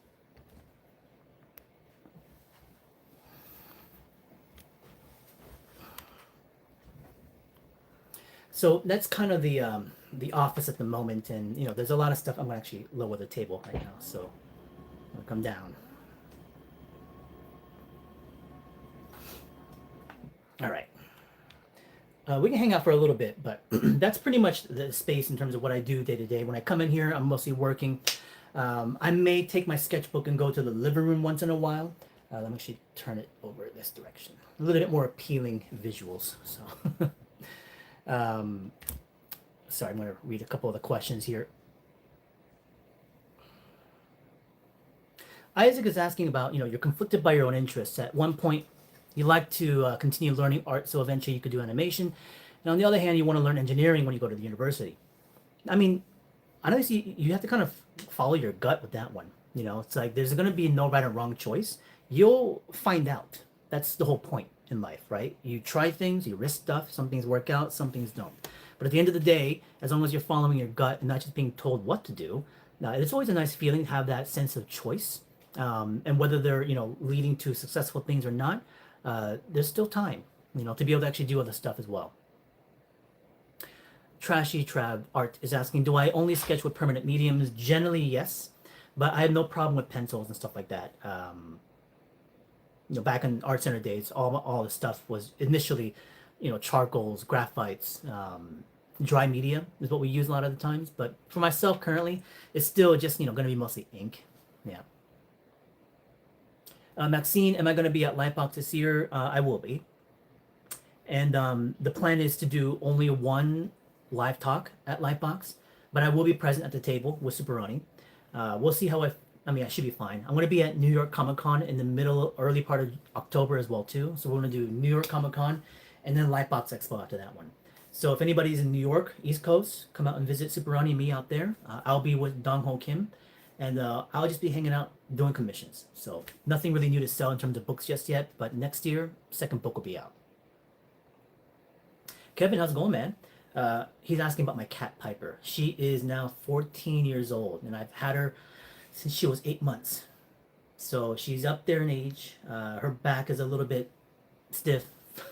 So that's kind of the office at the moment, and you know, there's a lot of stuff. I'm gonna actually lower the table right now, so I'm gonna come down. All right, we can hang out for a little bit, but that's pretty much the space in terms of what I do day to day. When I come in here, I'm mostly working. I may take my sketchbook and go to the living room once in a while. Let me actually turn it over this direction. A little bit more appealing visuals. So. Sorry, I'm going to read a couple of the questions here. Isaac is asking about, you know, you're conflicted by your own interests. At one point, you like to continue learning art, so eventually you could do animation. And on the other hand, you want to learn engineering when you go to the university. I mean, honestly, you have to kind of follow your gut with that one. You know, it's like there's going to be no right or wrong choice. You'll find out. That's the whole point in life, right? You try things, you risk stuff. Some things work out, some things don't. But at the end of the day, as long as you're following your gut and not just being told what to do, it's always a nice feeling to have that sense of choice. And whether they're, leading to successful things or not, there's still time, to be able to actually do other stuff as well. Trashy Trab Art is asking, do I only sketch with permanent mediums? Generally, yes, but I have no problem with pencils and stuff like that. Back in art center days, all the stuff was initially, charcoals, graphites, dry media is what we use a lot of the times. But for myself currently, it's still just, going to be mostly ink. Yeah. Maxine, am I going to be at Lightbox this year? I will be. And the plan is to do only one live talk at Lightbox, but I will be present at the table with Superoni. We'll see how I should be fine. I'm going to be at New York Comic Con in the early part of October as well too. So we're going to do New York Comic Con and then Lightbox Expo after that one. So if anybody's in New York, East Coast, come out and visit Superoni and me out there. I'll be with Dong Ho Kim, and I'll just be hanging out doing commissions. So nothing really new to sell in terms of books just yet, but next year, second book will be out. Kevin, how's it going, man? He's asking about my cat Piper. She is now 14 years old, and I've had her since she was 8 months. So she's up there in age. Her back is a little bit stiff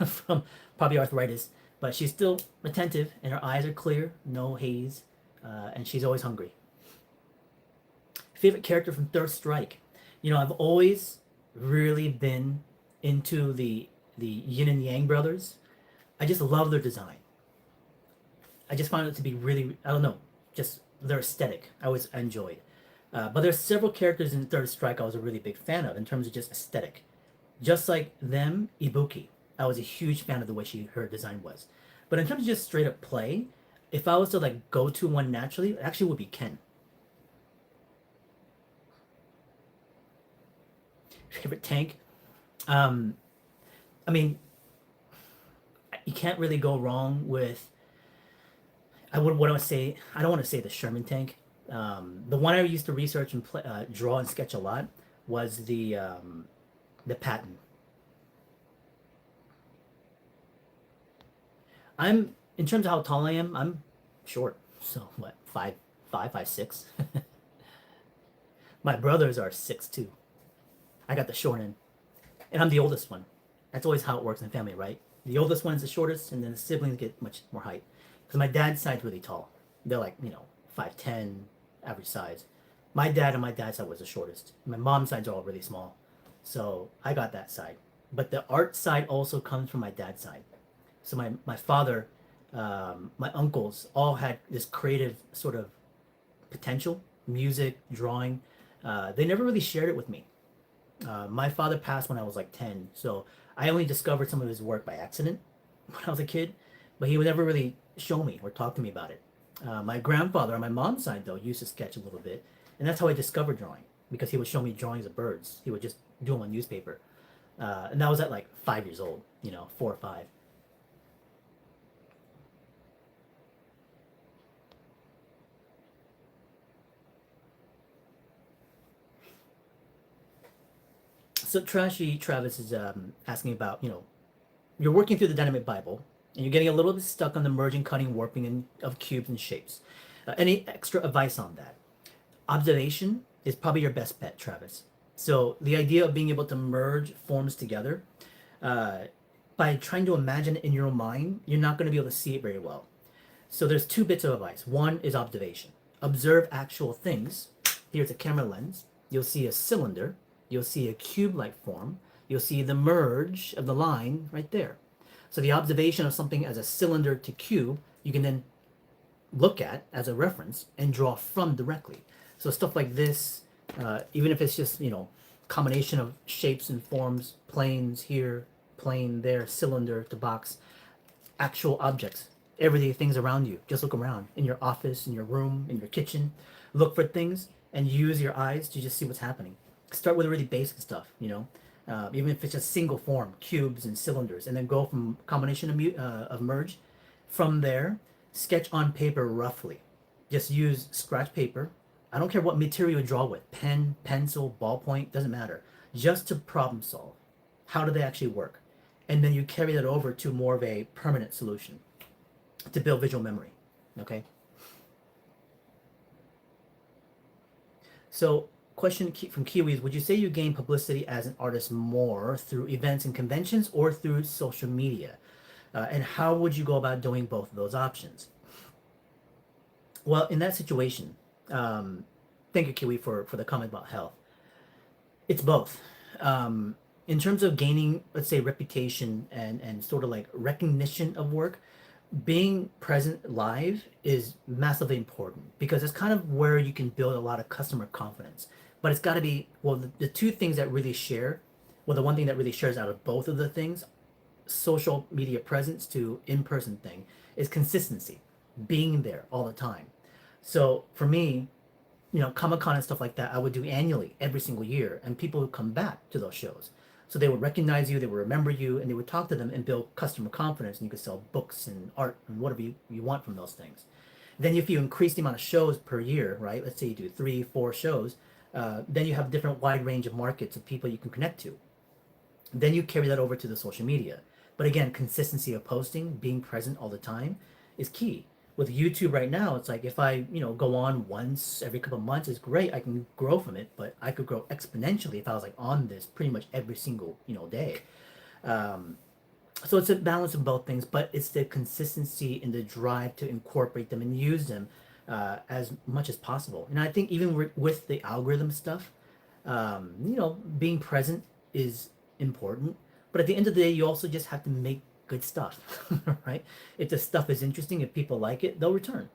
from probably arthritis, but she's still attentive, and her eyes are clear, no haze, and she's always hungry. Favorite character from Third Strike? I've always really been into the Yin and Yang brothers. I just love their design. I just found it to be really, I don't know, just their aesthetic. I always enjoyed. But there's several characters in Third Strike I was a really big fan of in terms of just aesthetic. Just like them, Ibuki. I was a huge fan of the way her design was. But in terms of just straight up play, if I was to go to one naturally, it actually would be Ken. Favorite tank? You can't really go wrong with. I don't want to say the Sherman tank. The one I used to research and draw and sketch a lot was the Patton. In terms of how tall I am, I'm short. So what, 5'6". My brothers are 6'2". I got the short end, and I'm the oldest one. That's always how it works in family, right? The oldest one is the shortest, and then the siblings get much more height. Because my dad's side's really tall. They're 5'10", average size. My dad and my dad's side was the shortest. My mom's sides are all really small. So I got that side. But the art side also comes from my dad's side. So my father, my uncles all had this creative sort of potential, music, drawing. They never really shared it with me. My father passed when I was 10, so I only discovered some of his work by accident when I was a kid, but he would never really show me or talk to me about it. My grandfather on my mom's side, though, used to sketch a little bit, and that's how I discovered drawing, because he would show me drawings of birds. He would just do them on newspaper. And that was at 5 years old, 4 or 5. So Trashy Travis is asking about, you're working through the Dynamite Bible, and you're getting a little bit stuck on the merging, cutting, warping of cubes and shapes. Any extra advice on that? Observation is probably your best bet, Travis. So the idea of being able to merge forms together, by trying to imagine it in your own mind, you're not going to be able to see it very well. So there's 2 bits of advice. One is observation. Observe actual things. Here's a camera lens. You'll see a cylinder. You'll see a cube-like form. You'll see the merge of the line right there. So the observation of something as a cylinder to cube, you can then look at as a reference and draw from directly. So stuff like this, even if it's just, combination of shapes and forms, planes here, plane there, cylinder to box, actual objects, everyday things around you. Just look around in your office, in your room, in your kitchen. Look for things and use your eyes to just see what's happening. Start with really basic stuff, even if it's just single form, cubes and cylinders, and then go from combination of merge From there, sketch on paper roughly. Just use scratch paper. I don't care what material you draw with, pen, pencil, ballpoint, doesn't matter. Just to problem solve. How do they actually work? And then you carry that over to more of a permanent solution to build visual memory. Okay? So, question from Kiwis: would you say you gain publicity as an artist more through events and conventions or through social media? And how would you go about doing both of those options? Well, in that situation, um, thank you, Kiwi, for the comment about health. It's both. In terms of gaining, let's say, reputation and sort of like recognition of work, being present live is massively important because it's kind of where you can build a lot of customer confidence. But it's got to be, well, the two things that really share, well, the one thing that really shares out of both of the things, social media presence to in-person thing, is consistency, being there all the time. So for me, Comic-Con and stuff like that, I would do annually every single year, and people would come back to those shows. So they would recognize you, they would remember you, and they would talk to them and build customer confidence, and you could sell books and art and whatever you want from those things. Then if you increase the amount of shows per year, right? Let's say you do 3, 4 shows, then you have a different wide range of markets of people you can connect to. Then you carry that over to the social media. But again, consistency of posting, being present all the time is key. With YouTube right now, it's like if I, go on once every couple of months, it's great. I can grow from it, but I could grow exponentially if I was like on this pretty much every single, day. Um, so it's a balance of both things, but it's the consistency and the drive to incorporate them and use them as much as possible. And I think even with the algorithm stuff, being present is important. But at the end of the day, you also just have to make good stuff, right? If the stuff is interesting, if people like it, they'll return.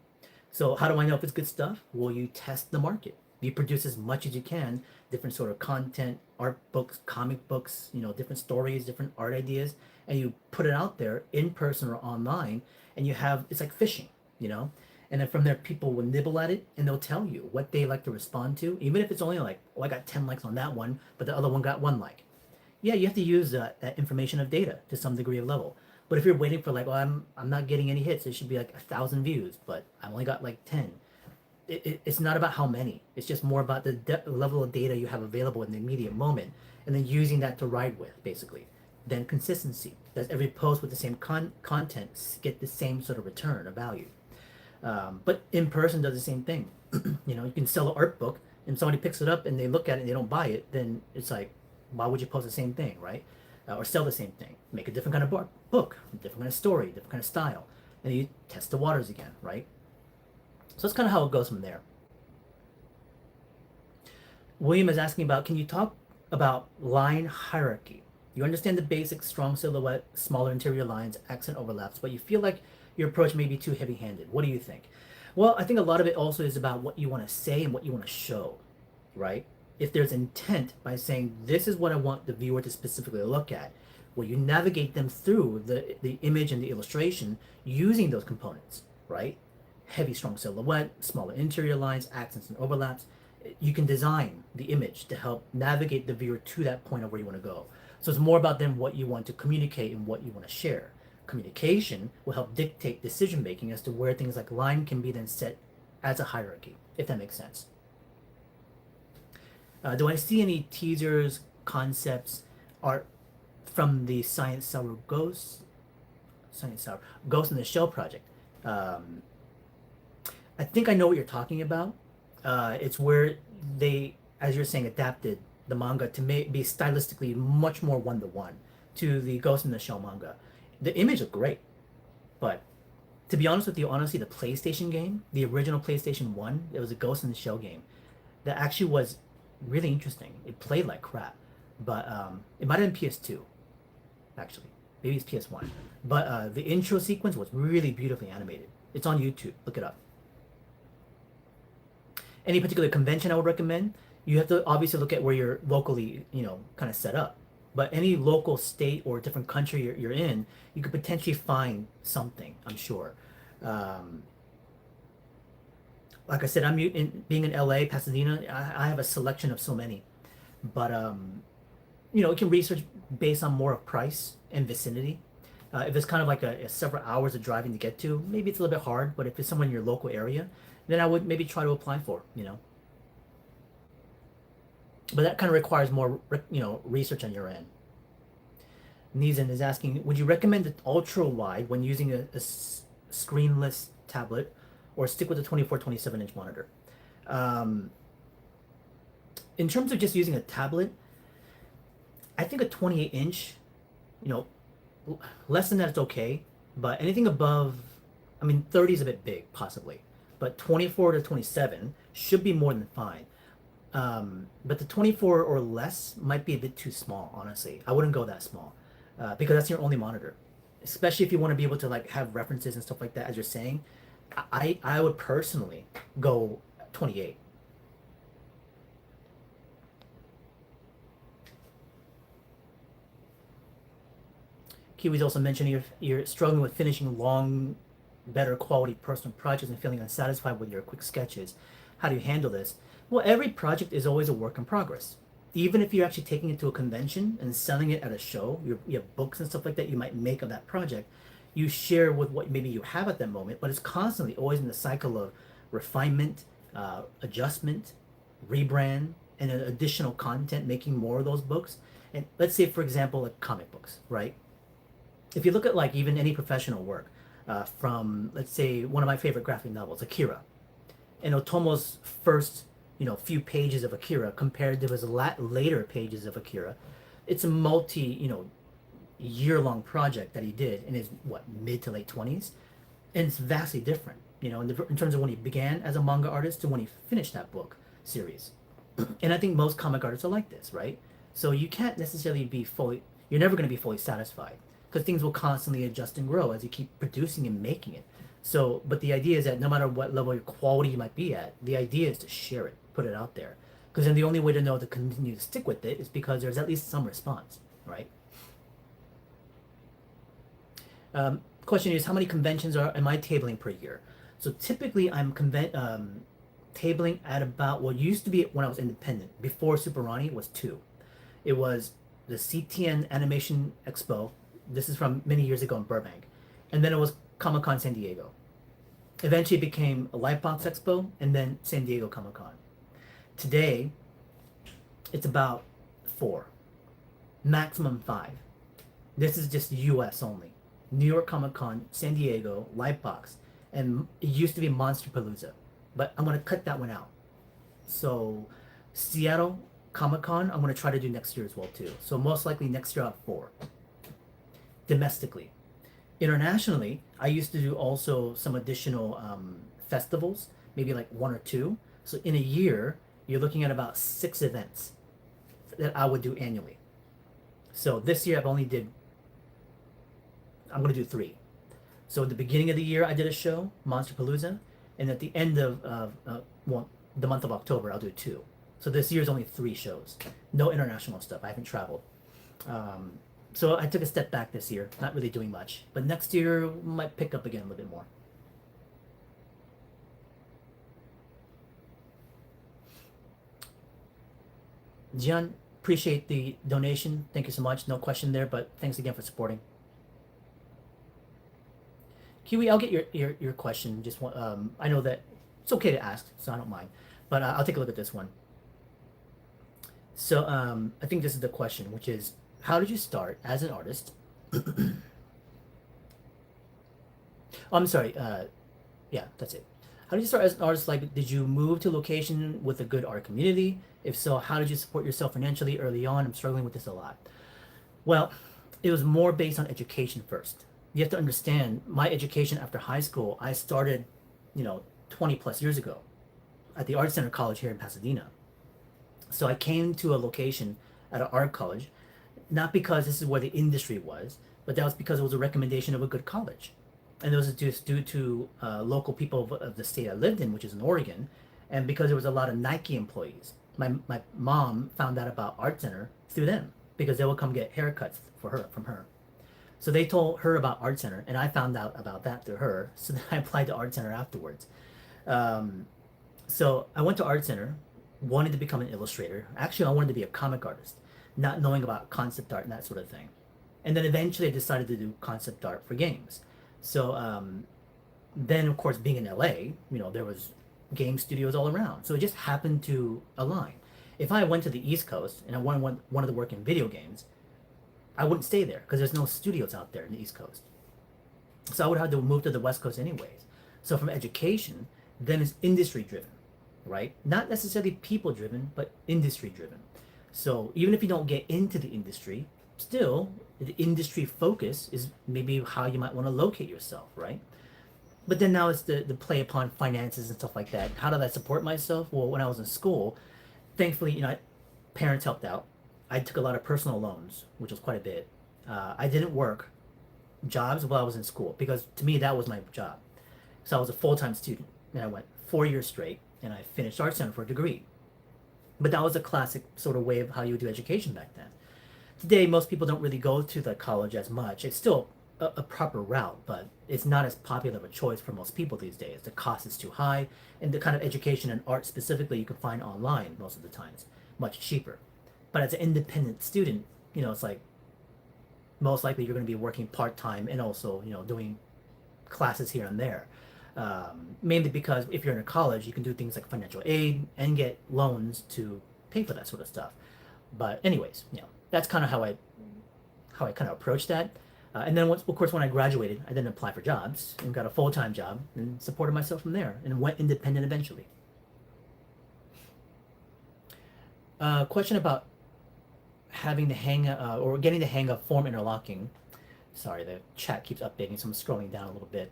So how do I know if it's good stuff? Well, you test the market. You produce as much as you can, different sort of content, art books, comic books, different stories, different art ideas, and you put it out there in person or online, and you have, it's like fishing, you know? And then from there, people will nibble at it and they'll tell you what they like to respond to, even if it's only like, oh, I got 10 likes on that one, but the other one got 1 like. Yeah, you have to use that information of data to some degree of level. But if you're waiting for like, oh, I'm not getting any hits, it should be like 1,000 views, but I only got like 10. It's not about how many. It's just more about the level of data you have available in the immediate moment, and then using that to ride with, basically. Then consistency. Does every post with the same content get the same sort of return of value? But in person does the same thing. You can sell an art book, and somebody picks it up and they look at it and they don't buy it, then it's like, why would you post the same thing, right? Or sell the same thing. Make a different kind of book, different kind of story, different kind of style. And you test the waters again, right? So that's kind of how it goes from there. William is asking about, can you talk about line hierarchy? You understand the basic strong silhouette, smaller interior lines, accent overlaps, but you feel like your approach may be too heavy-handed. What do you think? Well, I think a lot of it also is about what you want to say and what you want to show, right? If there's intent by saying, this is what I want the viewer to specifically look at, well, you navigate them through the image and the illustration using those components, right? Heavy, strong silhouette, smaller interior lines, accents and overlaps. You can design the image to help navigate the viewer to that point of where you want to go. So it's more about then what you want to communicate and what you want to share. Communication will help dictate decision making as to where things like line can be then set as a hierarchy, if that makes sense. Do I see any teasers, concepts, art from the Ghost in the Shell project? I think I know what you're talking about. It's where they, as you're saying, adapted the manga to be stylistically much more one-to-one to the Ghost in the Shell manga. The image looked great, but to be honest with you, honestly, the PlayStation game, the original PlayStation 1, it was a Ghost in the Shell game that actually was really interesting. It played like crap, but it might have been PS2, actually. Maybe it's PS1. But the intro sequence was really beautifully animated. It's on YouTube. Look it up. Any particular convention I would recommend? You have to obviously look at where you're locally, kind of set up. But any local state or different country you're in, you could potentially find something, I'm sure. Like I said, being in LA, Pasadena, I have a selection of so many. But, you can research based on more of price and vicinity. If it's kind of like a several hours of driving to get to, maybe it's a little bit hard. But if it's someone in your local area, then I would maybe try to apply for, you know. But that kind of requires more, you know, research on your end. Neezen is asking, would you recommend the ultra wide when using a screenless tablet, or stick with the 24-27 inch monitor? Um, in terms of just using a tablet, I think a 28-inch, you know, less than that is okay, but anything above, I mean, 30 is a bit big, possibly, but 24 to 27 should be more than fine. But the 24 or less might be a bit too small, honestly. I wouldn't go that small, because that's your only monitor, especially if you want to be able to like have references and stuff like that, as you're saying. I would personally go 28. Kiwi's also mentioning if you're struggling with finishing long, better quality personal projects and feeling unsatisfied with your quick sketches. How do you handle this? Well, every project is always a work in progress. Even if you're actually taking it to a convention and selling it at a show, you have books and stuff like that you might make of that project, you share with what maybe you have at that moment, but it's constantly always in the cycle of refinement, adjustment, rebrand, and additional content, making more of those books. And let's say, for example, like comic books, right? If you look at like even any professional work, from let's say one of my favorite graphic novels, Akira, and Otomo's first, you know, few pages of Akira compared to his later pages of Akira, it's a multi, you know, year-long project that he did in his what, mid to late 20s, and it's vastly different, you know, in terms of when he began as a manga artist to when he finished that book series. And I think most comic artists are like this, right? So you can't necessarily be fully, you're never going to be fully satisfied, because things will constantly adjust and grow as you keep producing and making it. So, but the idea is that no matter what level of quality you might be at, the idea is to share it, put it out there. Because then the only way to know to continue to stick with it is because there's at least some response, right? Question is, how many conventions am I tabling per year? So typically I'm tabling at about what used to be when I was independent, before Super Ronnie, was two. It was the CTN Animation Expo. This is from many years ago in Burbank. And then it was Comic Con San Diego. Eventually it became a Lightbox Expo and then San Diego Comic Con. Today, it's about four, maximum five. This is just US only. New York Comic Con, San Diego, Lightbox, and it used to be Monster Palooza, but I'm gonna cut that one out. So Seattle Comic Con, I'm gonna try to do next year as well too. So most likely next year I'll have four. Domestically. Internationally, I used to do also some additional festivals, maybe like one or two. So in a year, you're looking at about 6 events that I would do annually. So this year I'm going to do three. So at the beginning of the year, I did a show, Monster Palooza, and at the end of well, the month of October, I'll do two. So this year's only three shows. No international stuff. I haven't traveled. So I took a step back this year, not really doing much. But next year, might pick up again a little bit more. Jian, appreciate the donation. Thank you so much. No question there, but thanks again for supporting. Kiwi, I'll get your question. Just one, I know that it's okay to ask, so I don't mind. But I'll take a look at this one. So I think this is the question, which is, how did you start as an artist? Oh, I'm sorry. Yeah, that's it. How did you start as an artist? Like, did you move to a location with a good art community? If so, how did you support yourself financially early on? I'm struggling with this a lot. Well, it was more based on education first. You have to understand, my education after high school, I started, you know, 20 plus years ago at the Art Center College here in Pasadena. So I came to a location at an art college, not because this is where the industry was, but that was because it was a recommendation of a good college. And it was just due to local people of the state I lived in, which is in Oregon, and because there was a lot of Nike employees. My mom found out about Art Center through them, because they would come get haircuts for her from her. So they told her about Art Center, and I found out about that through her. So then I applied to Art Center afterwards. Um, so I went to Art Center, wanted to become an illustrator. Actually, I wanted to be a comic artist, not knowing about concept art and that sort of thing. And then eventually I decided to do concept art for games. So then, of course, being in LA, there was game studios all around. So it just happened to align. If I went to the East Coast and I wanted to work in video games, I wouldn't stay there because there's no studios out there in the East Coast. So I would have to move to the West Coast anyways. So from education, then it's industry driven, right? Not necessarily people driven, but industry driven. So even if you don't get into the industry, still the industry focus is maybe how you might want to locate yourself, right? But then now it's the play upon finances and stuff like that. How did I support myself? Well, when I was in school, thankfully, parents helped out. I took a lot of personal loans, which was quite a bit. I didn't work jobs while I was in school because to me that was my job. So I was a full-time student and I went 4 years straight and I finished art center for a degree. But that was a classic sort of way of how you would do education back then. Today, most people don't really go to the college as much. It's still a proper route, but it's not as popular of a choice for most people these days. The cost is too high, and the kind of education and art specifically you can find online most of the times, much cheaper. But as an independent student, it's like most likely you're going to be working part-time and also, doing classes here and there. Mainly because if you're in a college, you can do things like financial aid and get loans to pay for that sort of stuff. But anyways, that's kind of how I kind of approached that. And then, of course, when I graduated, I then applied for jobs and got a full-time job and supported myself from there and went independent eventually. Question about having the hang or getting the hang of form interlocking. Sorry, the chat keeps updating, so I'm scrolling down a little bit.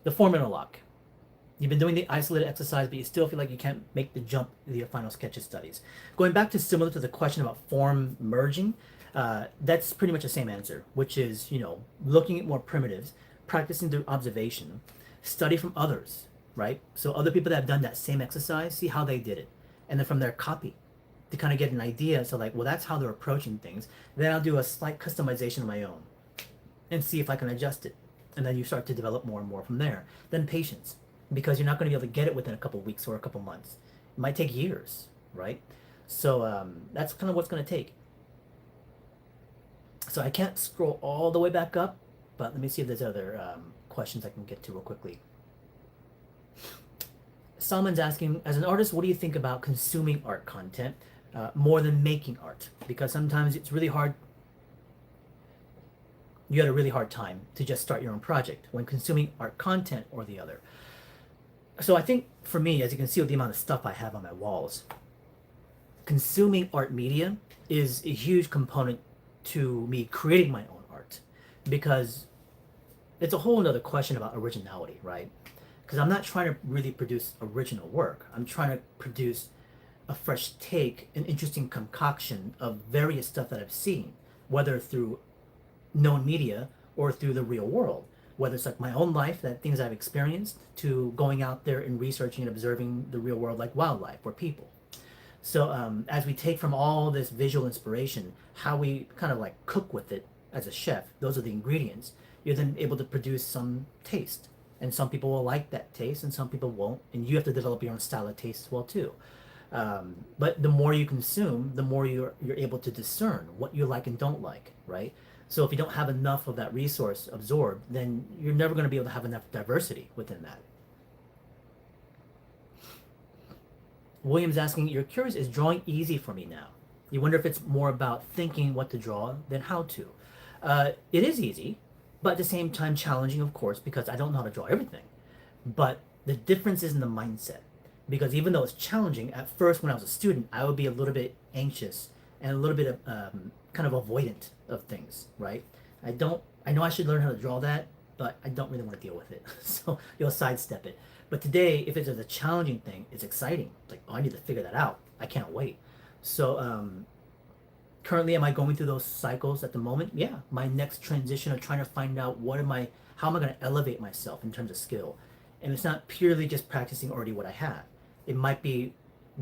The form interlock. You've been doing the isolated exercise, but you still feel like you can't make the jump to your final sketches studies. Going back to similar to the question about form merging, that's pretty much the same answer, which is, looking at more primitives, practicing through observation, study from others, right? So other people that have done that same exercise, see how they did it. And then from their copy to kind of get an idea. So like, well, that's how they're approaching things. Then I'll do a slight customization of my own and see if I can adjust it. And then you start to develop more and more from there. Then patience, because you're not going to be able to get it within a couple of weeks or a couple of months. It might take years, right? So that's kind of what's going to take. So I can't scroll all the way back up, but let me see if there's other questions I can get to real quickly. Salman's asking, as an artist, what do you think about consuming art content more than making art? Because sometimes it's really hard. You had a really hard time to just start your own project when consuming art content or the other. So I think for me, as you can see with the amount of stuff I have on my walls, consuming art media is a huge component to me creating my own art, because it's a whole nother question about originality, right? Because I'm not trying to really produce original work. I'm trying to produce a fresh take, an interesting concoction of various stuff that I've seen, whether through known media or through the real world, whether it's like my own life, that things I've experienced, to going out there and researching and observing the real world like wildlife or people. So as we take from all this visual inspiration, how we kind of like cook with it as a chef, those are the ingredients, you're then able to produce some taste. And some people will like that taste and some people won't. And you have to develop your own style of taste as well too. But the more you consume, the more you're able to discern what you like and don't like, right? So if you don't have enough of that resource absorbed, then you're never going to be able to have enough diversity within that. William's asking, you're curious, is drawing easy for me now? You wonder if it's more about thinking what to draw than how to. It is easy, but at the same time challenging, of course, because I don't know how to draw everything. But the difference is in the mindset. Because even though it's challenging, at first when I was a student, I would be a little bit anxious and a little bit of kind of avoidant of things, right? I know I should learn how to draw that, but I don't really want to deal with it. So you'll sidestep it. But today, if it's a challenging thing, it's exciting. It's like, oh, I need to figure that out. I can't wait. So currently, am I going through those cycles at the moment? Yeah. My next transition of trying to find out how am I going to elevate myself in terms of skill? And it's not purely just practicing already what I have. It might be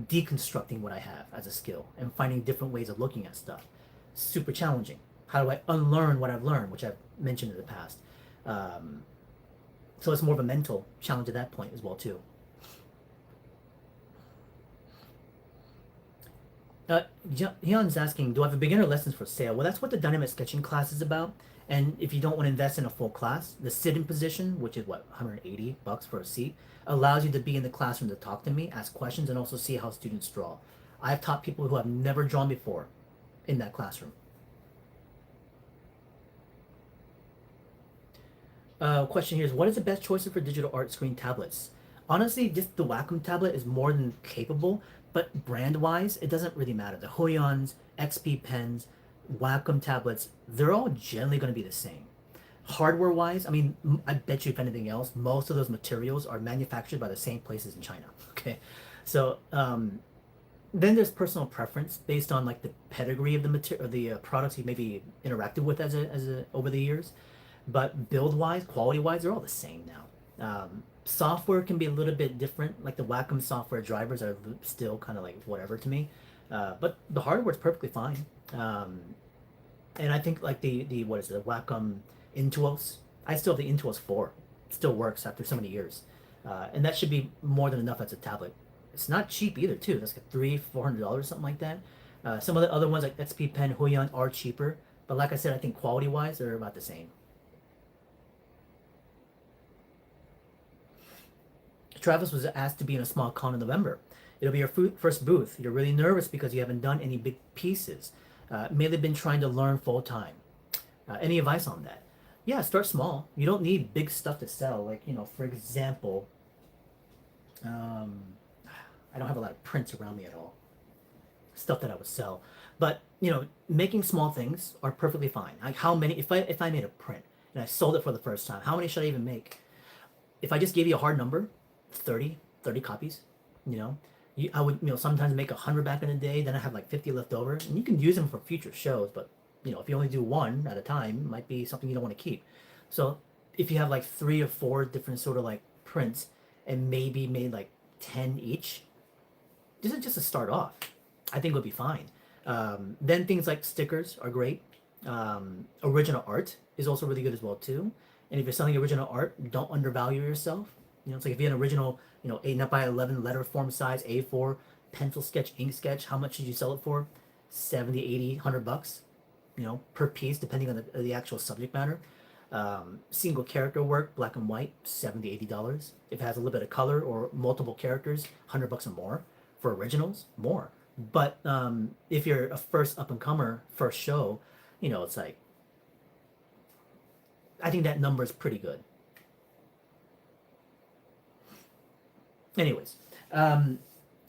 deconstructing what I have as a skill and finding different ways of looking at stuff. Super challenging. How do I unlearn what I've learned, which I've mentioned in the past? So it's more of a mental challenge at that point as well too. Hyun's asking, do I have a beginner lessons for sale? Well, that's what the dynamic sketching class is about. And if you don't want to invest in a full class, the sit-in position, which is what, $180 for a seat, allows you to be in the classroom to talk to me, ask questions, and also see how students draw. I've taught people who have never drawn before in that classroom. Question here is, what is the best choice for digital art screen tablets? Honestly, just the Wacom tablet is more than capable, but brand-wise, it doesn't really matter. The Hoyons, XP pens, Wacom tablets, they're all generally going to be the same. Hardware-wise, I mean, I bet you if anything else, most of those materials are manufactured by the same places in China. Okay, so then there's personal preference based on like the pedigree of the material, the products you maybe interacted with as a over the years. But build wise, quality wise, they're all the same now. Software can be a little bit different. Like the Wacom software drivers are still kind of like whatever to me, but the hardware is perfectly fine. Um, and I think like the what is it, the Wacom Intuos? I still have the Intuos 4. It still works after so many years, and that should be more than enough as a tablet. It's not cheap either, too. That's like $300-400, something like that. Some of the other ones like XP Pen, Huion are cheaper, but like I said, I think quality wise, they're about the same. Travis was asked to be in a small con in November. It'll be your first booth. You're really nervous because you haven't done any big pieces. Mainly been trying to learn full time. Any advice on that? Yeah, start small. You don't need big stuff to sell. Like, for example, um, I don't have a lot of prints around me at all. Stuff that I would sell. But, making small things are perfectly fine. Like how many, if I made a print and I sold it for the first time, how many should I even make? If I just gave you a hard number, 30 copies, I would, sometimes make 100 back in the day, then I have like 50 left over, and you can use them for future shows, but if you only do one at a time, it might be something you don't want to keep. So if you have like 3 or 4 different sort of like prints and maybe made like 10 each, this is just a start off. I think it would be fine. Then things like stickers are great. Original art is also really good as well too. And if you're selling original art, don't undervalue yourself. It's like if you had an original, 8 by 11 letter form size A4 pencil sketch, ink sketch, how much did you sell it for? 70, 80, $100, per piece, depending on the actual subject matter. Single character work, black and white, $70, $80. If it has a little bit of color or multiple characters, $100 or more. For originals, more. But if you're a first up and comer, first show, it's like, I think that number is pretty good. Anyways,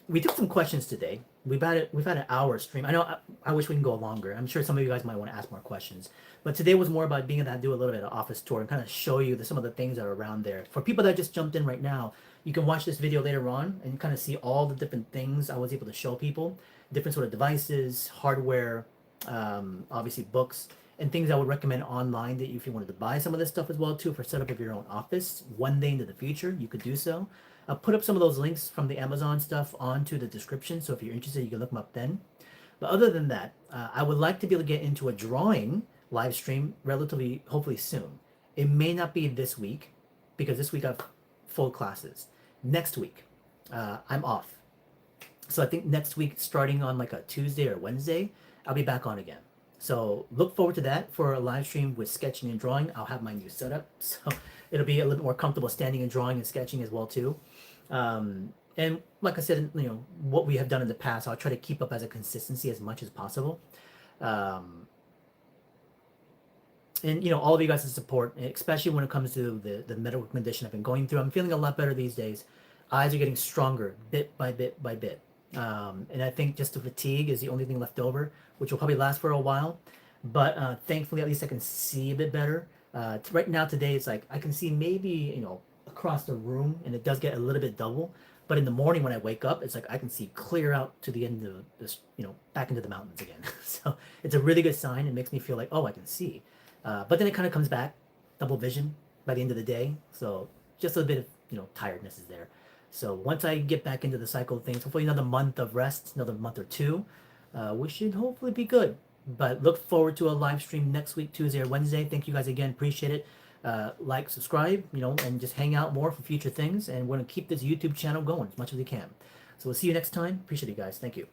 we took some questions today. We've had an hour stream. I know I wish we can go longer. I'm sure some of you guys might want to ask more questions. But today was more about being able to do a little bit of office tour and kind of show you some of the things that are around there. For people that just jumped in right now, you can watch this video later on and kind of see all the different things I was able to show people. Different sort of devices, hardware, obviously books, and things I would recommend online that if you wanted to buy some of this stuff as well too for setup of your own office one day into the future, you could do so. I'll put up some of those links from the Amazon stuff onto the description, so if you're interested, you can look them up then. But other than that, I would like to be able to get into a drawing live stream relatively, hopefully soon. It may not be this week, because this week I have full classes. Next week, I'm off. So I think next week, starting on like a Tuesday or Wednesday, I'll be back on again. So look forward to that for a live stream with sketching and drawing. I'll have my new setup, so it'll be a little bit more comfortable standing and drawing and sketching as well too. And like I said, what we have done in the past, I'll try to keep up as a consistency as much as possible. And all of you guys' support, especially when it comes to the medical condition I've been going through. I'm feeling a lot better these days. Eyes are getting stronger bit by bit by bit. And I think just the fatigue is the only thing left over, which will probably last for a while. But thankfully, at least I can see a bit better. Right now, today, it's like I can see maybe, across the room, and it does get a little bit double. But in the morning when I wake up, it's like I can see clear out to the end of this, back into the mountains again. So it's a really good sign. It makes me feel like, oh, I can see. But then it kind of comes back, double vision by the end of the day. So just a bit of, tiredness is there. So once I get back into the cycle of things, hopefully another month of rest, another month or two, we should hopefully be good. But look forward to a live stream next week, Tuesday or Wednesday. Thank you guys again. Appreciate it. Like, subscribe, and just hang out more for future things. And we're going to keep this YouTube channel going as much as we can. So we'll see you next time. Appreciate it, guys. Thank you.